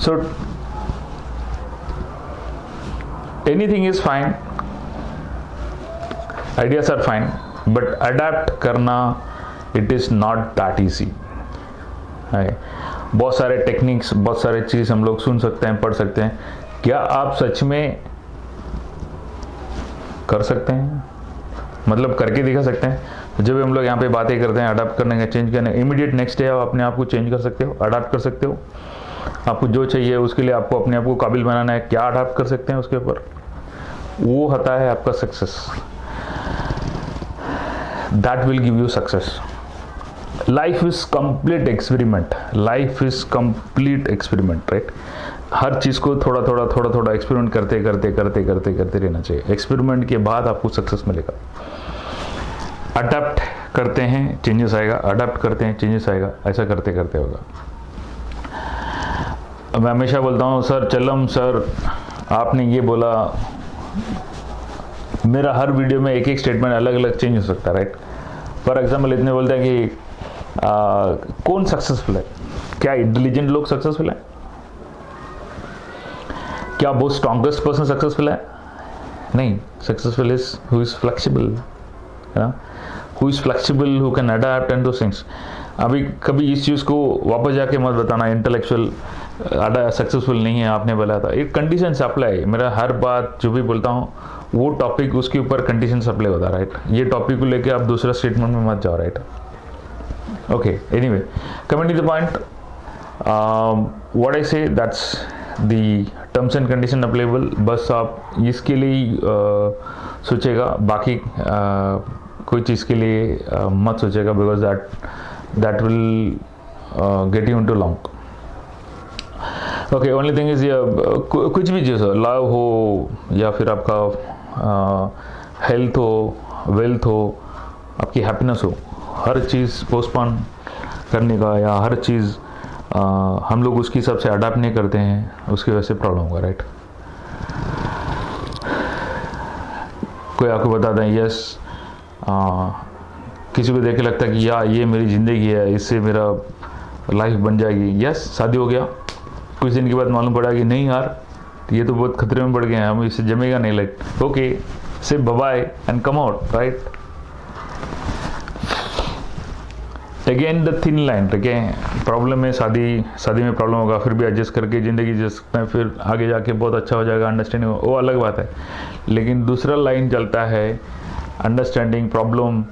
So anything is fine, ideas are fine, but adapt करना it is not that easy. बहुत सारे टेक्निक्स, बहुत सारे चीज़ हम लोग सुन सकते हैं, पढ़ सकते हैं। क्या आप सच में कर सकते हैं? मतलब करके दिखा सकते हैं। जब हम लोग यहाँ पे बातें करते हैं अडाप्ट करने का, चेंज करने, इमीडिएट नेक्स्ट डे आप अपने आप को चेंज कर सकते हो, अडाप्ट कर सकते हो। आपको जो चाहिए उसके लिए आपको अपने आप को काबिल बनाना है, क्या अडाप्ट कर सकते हैं उसके ऊपर, वो होता है आपका success. That will give you success. Life is complete experiment, life is complete experiment, right. हर चीज़ को थोड़ा थोड़ा एक्सपेरिमेंट करते रहना चाहिए। एक्सपेरिमेंट के बाद आपको सक्सेस मिलेगा। अडेप्ट करते हैं चेंजेस आएगा, अडेप्ट करते हैं चेंजेस आएगा, ऐसा करते करते होगा। मैं हमेशा बोलता हूँ, सर चलम सर आपने ये बोला, मेरा हर वीडियो में एक एक स्टेटमेंट अलग अलग चेंज हो सकता है, राइट। फॉर एग्जाम्पल इतने बोलते हैं कि कौन सक्सेसफुल है? क्या इंटेलिजेंट लोग सक्सेसफुल है? क्या बहुत स्ट्रॉन्गेस्ट पर्सन सक्सेसफुल है? नहीं। Successful is who is flexible, है ना, who is flexible, who can adapt and दो थिंग्स। अभी कभी इस चीज़ को वापस जाके मत बताना इंटेलेक्चुअल सक्सेसफुल नहीं है, आपने बोला था। एक कंडीशन से अप्लाई, मेरा हर बात जो भी बोलता हूँ वो टॉपिक उसके ऊपर कंडीशन से अप्लाई होता है, राइट। ये टॉपिक को लेके आप दूसरा स्टेटमेंट में मत जाओ, right. Okay, anyway coming to the point, what I say that's the terms and condition applicable. बस आप इसके लिए सोचेगा, बाकी कोई चीज़ के लिए मत सोचेगा, because that will get you into long. Okay, only thing is कुछ भी चीज़ हो, लव हो या फिर आपका हेल्थ हो, वेल्थ हो, आपकी हैप्पीनेस हो, हर चीज़ पोस्टपोन करने का या हर चीज़ हम लोग उसके हिसाब से अडाप्ट नहीं करते हैं, उसकी वजह से प्रॉब्लम होगा, राइट। कोई आपको बता दें यस, किसी को देख के लगता है कि यार ये मेरी ज़िंदगी है, इससे मेरा लाइफ बन जाएगी, यस शादी हो गया, कुछ दिन के बाद मालूम पड़ा कि नहीं यार ये तो बहुत खतरे में पड़ गए हैं, हम इससे जमेगा नहीं, like okay say bye and come out, right. Again the thin line, again problem है, शादी में प्रॉब्लम होगा, फिर भी एडजस्ट करके ज़िंदगी जी सकते हैं, फिर आगे जाके बहुत अच्छा हो जाएगा, अंडरस्टैंडिंग, वो अलग बात है। लेकिन दूसरा लाइन चलता है अंडरस्टैंडिंग, प्रॉब्लम,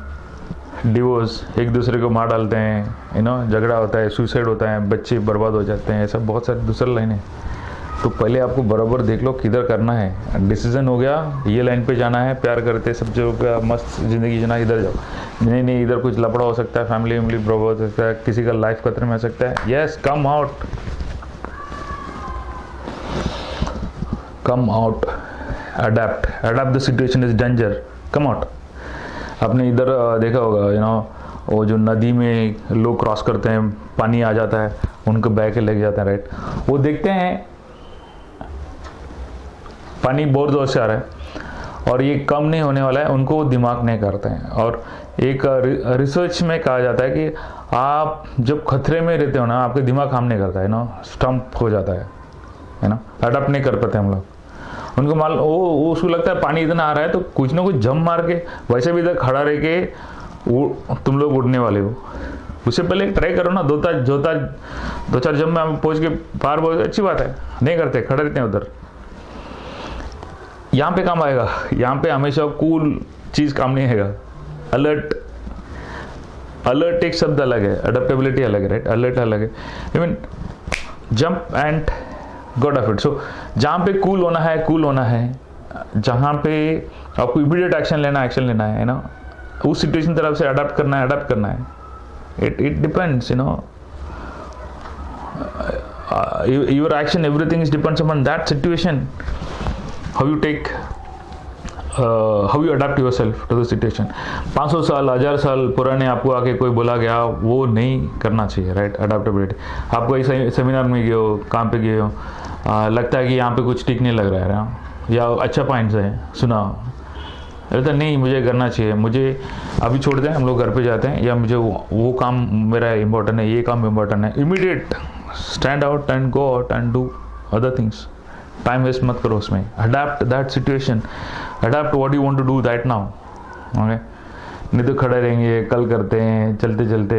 डिवोर्स, एक दूसरे को मार डालते हैं, यू नो, झगड़ा होता है, सुसाइड होता है, बच्चे बर्बाद हो जाते हैं, ऐसा बहुत सारी दूसरा लाइन है। तो पहले आपको बराबर देख लो किधर करना है। डिसीजन हो गया ये लाइन पे जाना है, प्यार करते सब जो का मस्त ज़िंदगी जीना, इधर जाओ, नहीं इधर कुछ लफड़ा हो सकता है, फैमिली बर्बाद हो सकता है, किसी का लाइफ खतरे में आ सकता है, yes come out, adapt the situation is danger, come out. आपने इधर देखा होगा, यू नो, वो जो नदी में लोग क्रॉस करते हैं, पानी आ जाता है, उनको बह के लेके जाता है, राइट। वो देखते हैं पानी बहुत जोर से आ रहा है और ये कम नहीं होने वाला है, उनको दिमाग नहीं करते हैं। और एक रिसर्च में कहा जाता है कि आप जब खतरे में रहते हो ना, आपके दिमाग काम नहीं करता है ना, स्टम्प हो जाता है ना, अडॉप्ट नहीं कर पाते हम लोग। उनको मालूम, वो उसको लगता है पानी इतना आ रहा है तो कुछ ना कुछ जंप मार के, वैसे भी इधर खड़ा रह के तुम लोग उड़ने वाले हो, उससे पहले ट्राई करो ना, दो चार जंप में पहुँच के पार, बहुत अच्छी बात है, नहीं करते, खड़े रहते हैं उधर। यहाँ पे काम आएगा, यहाँ पे हमेशा कूल चीज़ काम नहीं आएगा। अलर्ट एक शब्द अलग है, अडेप्टेबिलिटी अलग है, राइट, अलर्ट अलग है, I mean jump and got off it. So जहाँ पे कूल होना है, जहाँ पे आपको इमीडिएट एक्शन लेना है ना, उस सिचुएशन तरफ से अडाप्ट करना है। It depends, you know, your action, everything is depends upon that situation, how you adapt yourself to the situation। 500 साल 1000 साल पुराने आपको आके कोई बोला गया, वो नहीं करना चाहिए, राइट। अडेप्टेबिलिटी, आप कोई सेमिनार में गए हो, काम पे गए हो, लगता है कि यहाँ पे कुछ ठीक नहीं लग रहा है, या अच्छा पॉइंट्स है, सुना, लगता नहीं मुझे करना चाहिए, मुझे अभी छोड़ दें, हम लोग घर पे जाते हैं, या मुझे वो काम मेरा इम्पोर्टेंट है, ये काम इम्पोर्टेंट है, immediate stand out and go out and do other things. Time waste मत करो उसमें, adapt that situation, adapt what you want to do that now, okay. नहीं तो खड़े रहेंगे, कल करते हैं, चलते चलते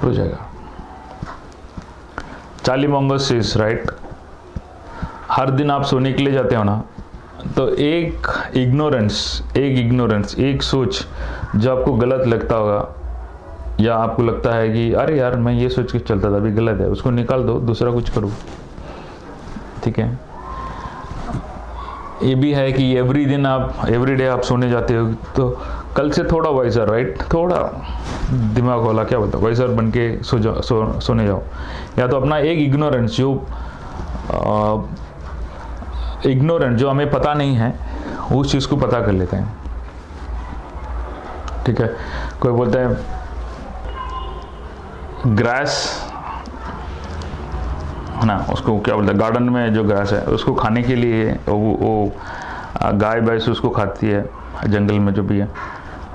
हो जाएगा। चार्ली मुंगर सेज राइट, हर दिन आप सोने के लिए जाते हो ना, तो एक इग्नोरेंस, एक सोच जो आपको गलत लगता होगा, या आपको लगता है कि अरे यार मैं ये सोच के चलता था, अभी गलत है, उसको निकाल दो, दूसरा कुछ करो। ठीक है, ये भी है कि एवरी डे आप सोने जाते हो, तो कल से थोड़ा वाइजर राइट, थोड़ा दिमाग वाला, क्या बोलता है, वाइजर बन के सोने जाओ। या तो अपना एक इग्नोरेंट जो हमें पता नहीं है, उस चीज़ को पता कर लेते हैं। ठीक है, कोई बोलता है ग्रास ना, उसको क्या बोलते हैं, गार्डन में जो ग्रास है उसको खाने के लिए वो गाय भैंस उसको खाती है, जंगल में जो भी है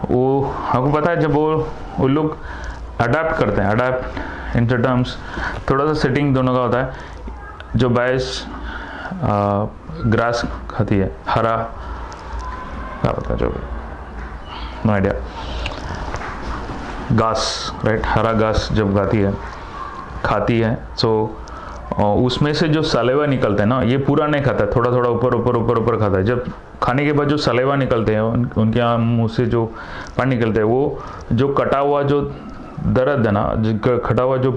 वो, हमको पता है। जब वो लोग अडाप्ट करते हैं, अडाप्ट इन टर्म्स थोड़ा सा सेटिंग दोनों का होता है। जो भैंस ग्रास खाती है, हरा क्या होता है, जो नो आइडिया, घास राइट, हरा घास जब खाती है, सो उसमें से जो सलेवा निकलता है ना, ये पूरा नहीं खाता है, थोड़ा थोड़ा ऊपर खाता है। जब खाने के बाद जो सलेवा निकलते हैं, उनके मुंह से जो पानी निकलता है, वो जो कटा हुआ जो दर्द है ना, कटा हुआ जो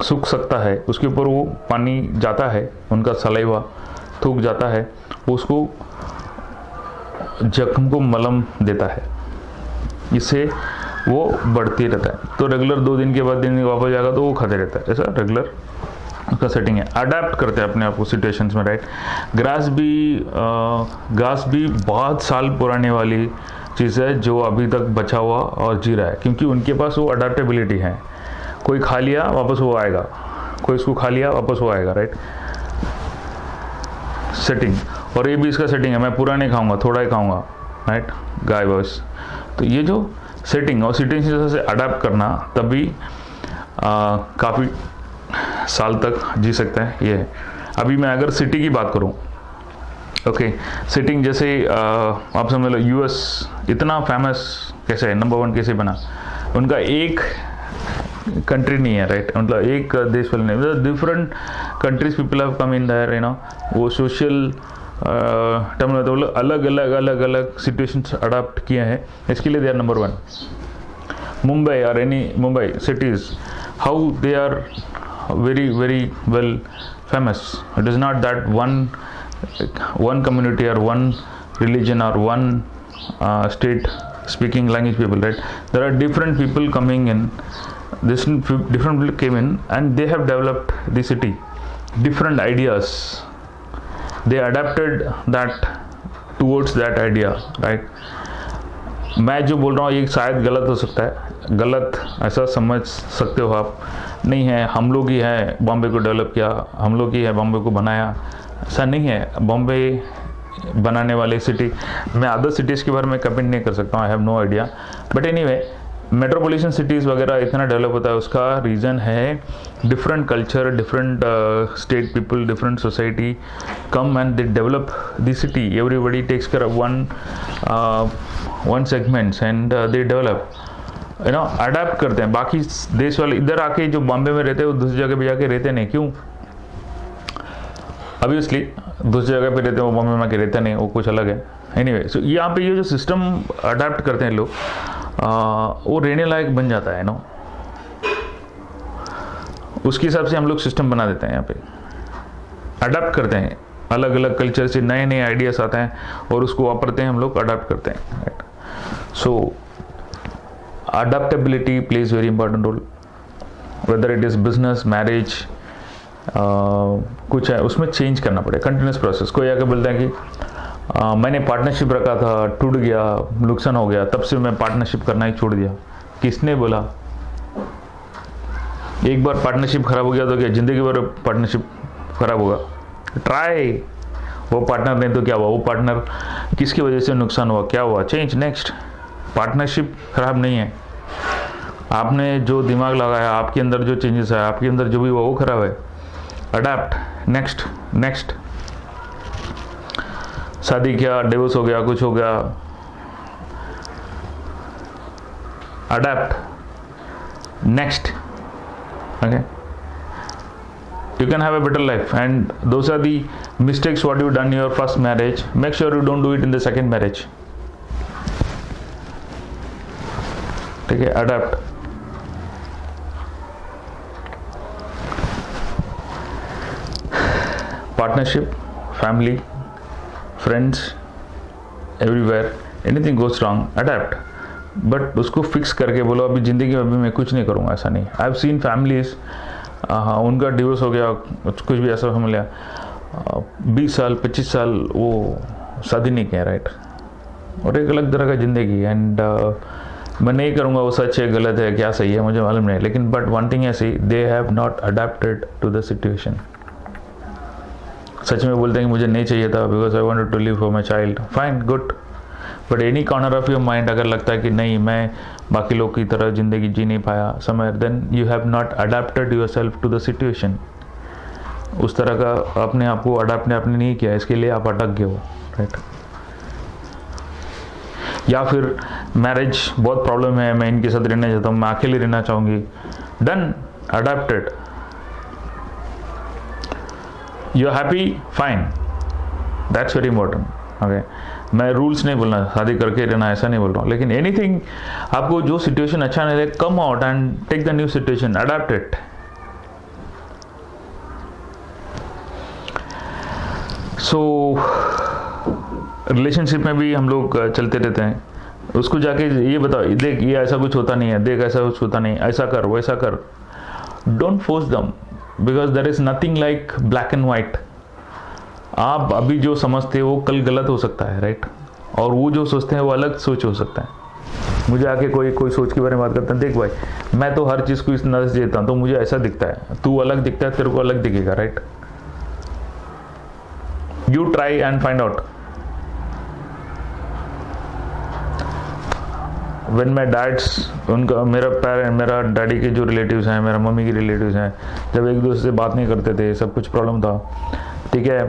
सूख सकता है, उसके ऊपर वो पानी जाता है, उनका सलेवा थूक जाता है, उसको जख्म को मलहम देता है, इससे वो बढ़ती रहता है। तो रेगुलर 2 दिन के बाद वापस जाएगा तो वो खाते रहता है, ऐसा रेगुलर उसका सेटिंग है। अडेप्ट करते हैं अपने आप को सिचुएशंस में राइट। घास भी बहुत साल पुराने वाली चीज़ है जो अभी तक बचा हुआ और जी रहा है, क्योंकि उनके पास वो अडेप्टेबिलिटी है। कोई खा लिया वापस वो आएगा, कोई इसको खा लिया वापस वो आएगा राइट। सेटिंग, और ये भी इसका सेटिंग है, मैं पूरा नहीं खाऊंगा, थोड़ा ही खाऊंगा राइट, गाय भैंस। तो ये जो सेटिंग और सिचुएशन से अडेप्ट करना, तभी काफ़ी साल तक जी सकता है। ये है। अभी मैं अगर सिटी की बात करूं, ओके, सिटिंग जैसे आप समझ लो यूएस इतना फेमस कैसे है, नंबर 1 कैसे बना, उनका एक कंट्री नहीं है राइट, मतलब एक देश वाले नहीं, different countries people have come in their, वो सोशल टर्म में तो अलग अलग सिचुएशंस अडाप्ट किए हैं, इसके लिए दे आर नंबर 1। मुंबई और any Mumbai cities, how they are very well famous. It is not that one community or one religion or one state speaking language people, right? There are different people coming in, different people came in and they have developed the city, different ideas, they adapted that towards that idea, right? मैं जो बोल रहा हूँ ये शायद गलत हो सकता है, गलत ऐसा समझ सकते हो आप, नहीं है हम लोग ही हैं बॉम्बे को डेवलप किया, हम लोग ही है बॉम्बे को बनाया, ऐसा नहीं है। बॉम्बे बनाने वाले सिटी, मैं अदर सिटीज़ के बारे में कमेंट नहीं कर सकता हूँ, I have no idea, but anyway metropolitan cities वगैरह इतना डेवलप होता है, उसका रीज़न है different culture, different state people, different society come and they develop the city, everybody takes care of one segments and they develop, adapt करते हैं। बाकी देश वाले इधर आके जो बॉम्बे में रहते हैं वो दूसरी जगह पे जाके रहते नहीं, क्यों? ऑब्वियसली दूसरी जगह पे रहते हैं, वो बॉम्बे में आके रहते नहीं, वो कुछ अलग है। एनीवे, सो यहाँ पे ये जो सिस्टम अडेप्ट करते हैं लोग, वो रहने लायक बन जाता है उसके हिसाब से हम लोग सिस्टम बना देते हैं। यहाँ पे अडेप्ट करते हैं, अलग अलग कल्चर से नए नए आइडियाज आते हैं और उसको वापरते हैं, हम लोग अडेप्ट करते हैं right. So adaptability plays very important role, whether it is business, marriage, कुछ है उसमें चेंज करना पड़े, कंटिन्यूस प्रोसेस। कोई आके बोलता है कि मैंने पार्टनरशिप रखा था, टूट गया, नुकसान हो गया, तब से मैं पार्टनरशिप करना ही छोड़ दिया। किसने बोला? एक बार पार्टनरशिप खराब हो गया तो क्या जिंदगी भर पार्टनरशिप खराब होगा? ट्राई, वो पार्टनर नहीं तो क्या हुआ, वो पार्टनर किसकी वजह से नुकसान हुआ, क्या हुआ, चेंज नेक्स्ट। पार्टनरशिप खराब नहीं है, आपने जो दिमाग लगाया, आपके अंदर जो चेंजेस है, आपके अंदर जो भी हुआ वो खराब है। Adapt, next. शादी किया, डिवोर्स हो गया, कुछ हो गया, adapt, next. Okay, you can have a better life. And those are the mistakes what you done in your first marriage. Make sure you don't do it in the second marriage. ठीक है, adapt. Partnership, family, friends, everywhere, anything goes wrong, adapt. But उसको fix करके बोलो अभी ज़िंदगी में अभी मैं कुछ नहीं करूँगा, ऐसा नहीं. आई हैव सीन फैमिलीज, हाँ उनका डिवोर्स हो गया, कुछ भी ऐसा समझ लिया, 20 साल 25 साल वो शादी नहीं किया, राइट. और एक अलग तरह का ज़िंदगी. एंड मैं नहीं करूँगा वो सच है गलत है क्या सही है मुझे मालूम नहीं, लेकिन बट वन थिंग ऐसी, they have not adapted to the situation. सच में बोलते हैं कि मुझे नहीं चाहिए था because I wanted to live for my child, fine, good. But any corner of your mind अगर लगता है कि नहीं मैं बाकी लोग की तरह ज़िंदगी जी नहीं पाया समय, then you have not adapted yourself to the situation. उस तरह का अपने आप को अडेप्ट आपने नहीं किया, इसके लिए आप अटक गए हो, राइट. या फिर मैरिज बहुत प्रॉब्लम है, मैं इनके साथ रहना चाहता हूँ, मैं अकेले रहना चाहूँगी, done, adapted. You are happy, fine, that's very important. Okay, मैं रूल्स नहीं बोलना शादी करके रहना ऐसा नहीं बोल रहा हूँ, लेकिन एनीथिंग आपको जो सिचुएशन अच्छा नहीं लगे, come out and take the new situation, adapt it. So relationship में भी हम लोग चलते रहते हैं, उसको जाके ये बताओ, देख ये ऐसा कुछ होता नहीं है, देख ऐसा कुछ होता नहीं, ऐसा कर वैसा कर. Don't force them because there is nothing like black and white. आप अभी जो समझते हो वो कल गलत हो सकता है, राइट. और वो जो सोचते हैं वो अलग सोच हो सकता है. मुझे आके कोई सोच के बारे में बात करता है, देख भाई मैं तो हर चीज़ को इस नजर से देता हूँ तो मुझे ऐसा दिखता है, तू अलग दिखता है, तेरे को अलग दिखेगा, right. You try and find out. When my dad's, उनका मेरा डैडी के जो रिलेटिव्स हैं, मेरा मम्मी के रिलेटिव्स हैं, जब एक दूसरे से बात नहीं करते थे, सब कुछ प्रॉब्लम था, ठीक है.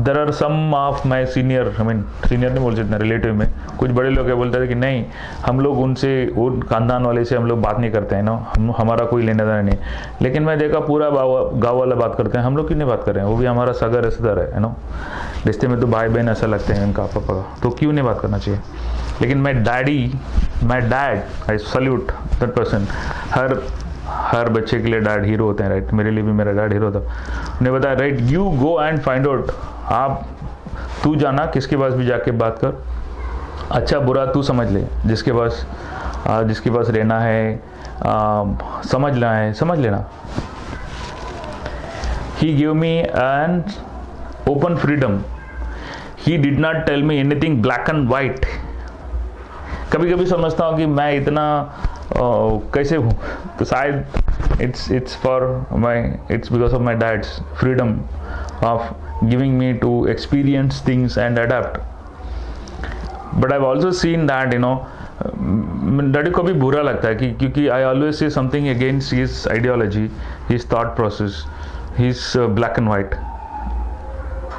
There are some of my senior, I mean senior नहीं बोल सकते, रिलेटिव में कुछ बड़े लोग बोलते थे कि नहीं हम लोग उनसे, उन खानदान वाले से हम लोग बात नहीं करते हैं ना, हमारा कोई लेना देना नहीं. लेकिन मैं देखा पूरा गाँव वाला बात करते हैं, हम लोग क्यों नहीं बात कर रहे हैं, वो भी हमारा सगा रिश्तेदार है नो, रिश्ते में तो भाई बहन ऐसा लगते हैं उनका पापा का, तो क्यों नहीं बात करना चाहिए. लेकिन my dad, I salute that person. हर बच्चे के लिए डैड हीरो होते हैं, राइट. मेरे लिए भी मेरा डैड हीरो था. उन्हें बताया, right, you go and find out. तू जाना किसके पास भी जाके बात कर, अच्छा बुरा तू समझ ले, जिसके पास रहना है, समझ लेना. He give me an open freedom. He did not tell me anything black and white. कभी कभी समझता हूँ कि मैं इतना कैसे हूँ, तो शायद it's because of my dad's freedom of giving me to experience things and adapt. But I've also seen that daddy को भी बुरा लगता है कि क्योंकि I always say something against his ideology, his thought process, his black and white.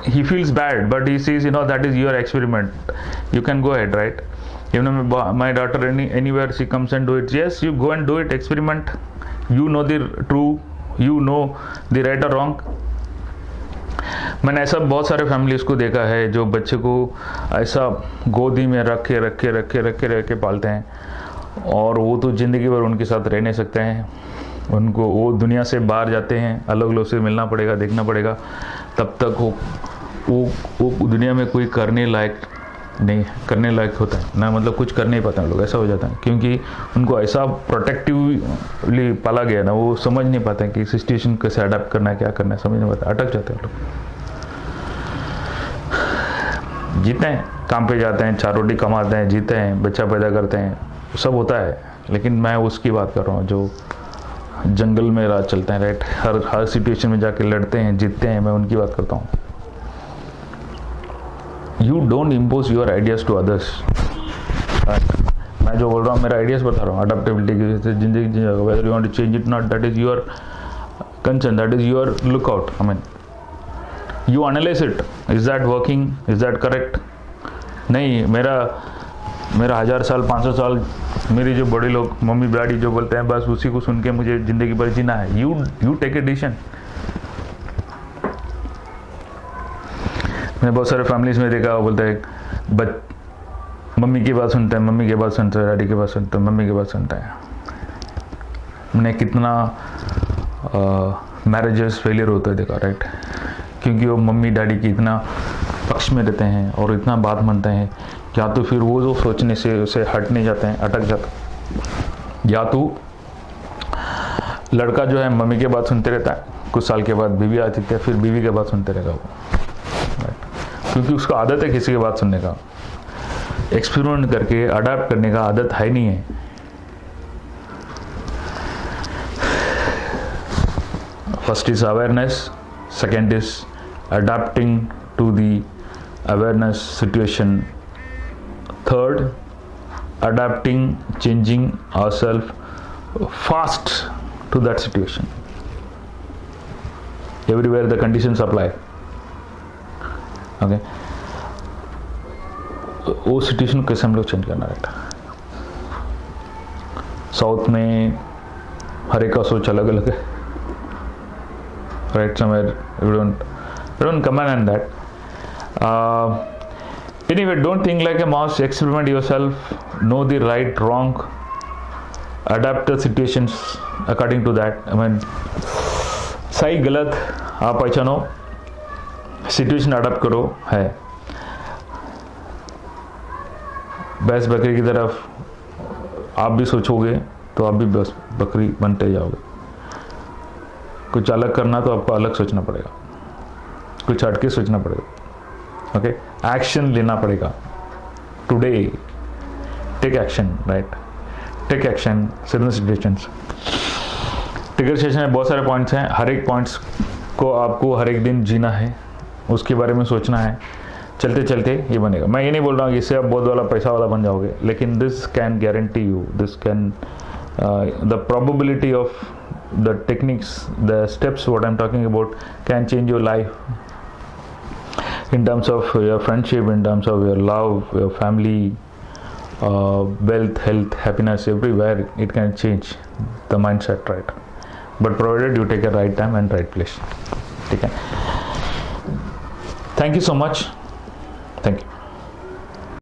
He feels bad, but he says that is your experiment, you can go ahead, right. Even my daughter anywhere she comes and do it, yes you go and do it, experiment, you know the true, you know the right or wrong. मैंने ऐसा बहुत सारे families को देखा है जो बच्चे को ऐसा गोदी में रख के पालते हैं, और वो तो ज़िंदगी भर उनके साथ रह नहीं सकते हैं. उनको वो दुनिया से बाहर जाते हैं, अलग लोग से मिलना पड़ेगा, देखना पड़ेगा, तब तक वो दुनिया में कोई करने लायक होता है ना, मतलब कुछ कर नहीं पाते हैं लोग, ऐसा हो जाता है. क्योंकि उनको ऐसा प्रोटेक्टिवली पाला गया ना, वो समझ नहीं पाते हैं कि सिचुएशन कैसे अडेप्ट करना है, क्या करना है, समझ नहीं पाते, अटक जाते हैं लोग. जीते हैं, काम पे जाते हैं, 4 रोटी कमाते हैं, जीते हैं, बच्चा पैदा करते हैं, सब होता है. लेकिन मैं उसकी बात कर रहा हूँ जो जंगल में राज चलते हैं, राइट. हर सिचुएशन में जाके लड़ते हैं, जीतते हैं, मैं उनकी बात करता हूँ. You don't impose your ideas to others. मैं जो बोल रहा हूँ मेरा आइडियाज बता रहा हूँ, अडेप्टेबिलिटी की जिंदगी, whether you want to change it not, that is your concern, that is your lookout. I mean, you analyze it. Is that working? Is that correct? नहीं, मेरा 1000 साल 500 साल मेरी जो बड़े लोग मम्मी डैडी जो बोलते हैं बस उसी को सुन के मुझे ज़िंदगी भर जीना है. You take a decision. मैंने बहुत सारे फैमिलीज में देखा, वो बोलते हैं मम्मी की बात सुनते हैं, मम्मी की बात सुनते हैं, डैडी की बात सुनते हैं, मम्मी की बात सुनते हैं। मैंने कितना मैरिजेस फेलियर होता है देखा, राइट, क्योंकि वो मम्मी डैडी की इतना पक्ष में रहते हैं और इतना बात मानते हैं, या तो फिर वो जो सोचने से उसे हट नहीं जाते हैं, अटक जाते, या तो लड़का जो है मम्मी की बात सुनते रहता है, कुछ साल के बाद बीवी आती है, फिर बीवी की बात सुनते रहेगा वो, राइट, क्योंकि उसका आदत है किसी की बात सुनने का, एक्सपेरिमेंट करके अडाप्ट करने का आदत है नहीं है। First is awareness, second is adapting to the awareness situation, third adapting, changing ourselves fast to that situation. Everywhere the conditions apply. Okay. वो सिचुएशन कैसे हम लोग चेंज करना रहता है। साउथ में हर एक का सोच अलग अलग है, right, somewhere we don't comment on that. Anyway, don't think like a mouse, experiment yourself, know the right, wrong, adapt the situations according to that. I mean, सही गलत आप पहचानो, सिचुएशन अडाप्ट करो। है भैंस बकरी की तरफ आप भी सोचोगे तो आप भी बस बकरी बनते जाओगे। कुछ अलग करना तो आपको अलग सोचना पड़ेगा, कुछ हटके सोचना पड़ेगा। ओके, एक्शन लेना पड़ेगा। Today take action, right, take action, certain situations. Trigger session में बहुत सारे पॉइंट्स हैं, हर एक पॉइंट्स को आपको हर एक दिन जीना है, उसके बारे में सोचना है, चलते चलते ये बनेगा। मैं ये नहीं बोल रहा हूँ कि इससे आप बहुत वाला पैसा वाला बन जाओगे, लेकिन this can guarantee you, this can the probability of the techniques, the steps what I am talking about can change your life in terms of your friendship, in terms of your love, your family, wealth, health, happiness, everywhere it can change the mindset, right? But provided you take a right time and right place. Okay. Thank you so much. Thank you.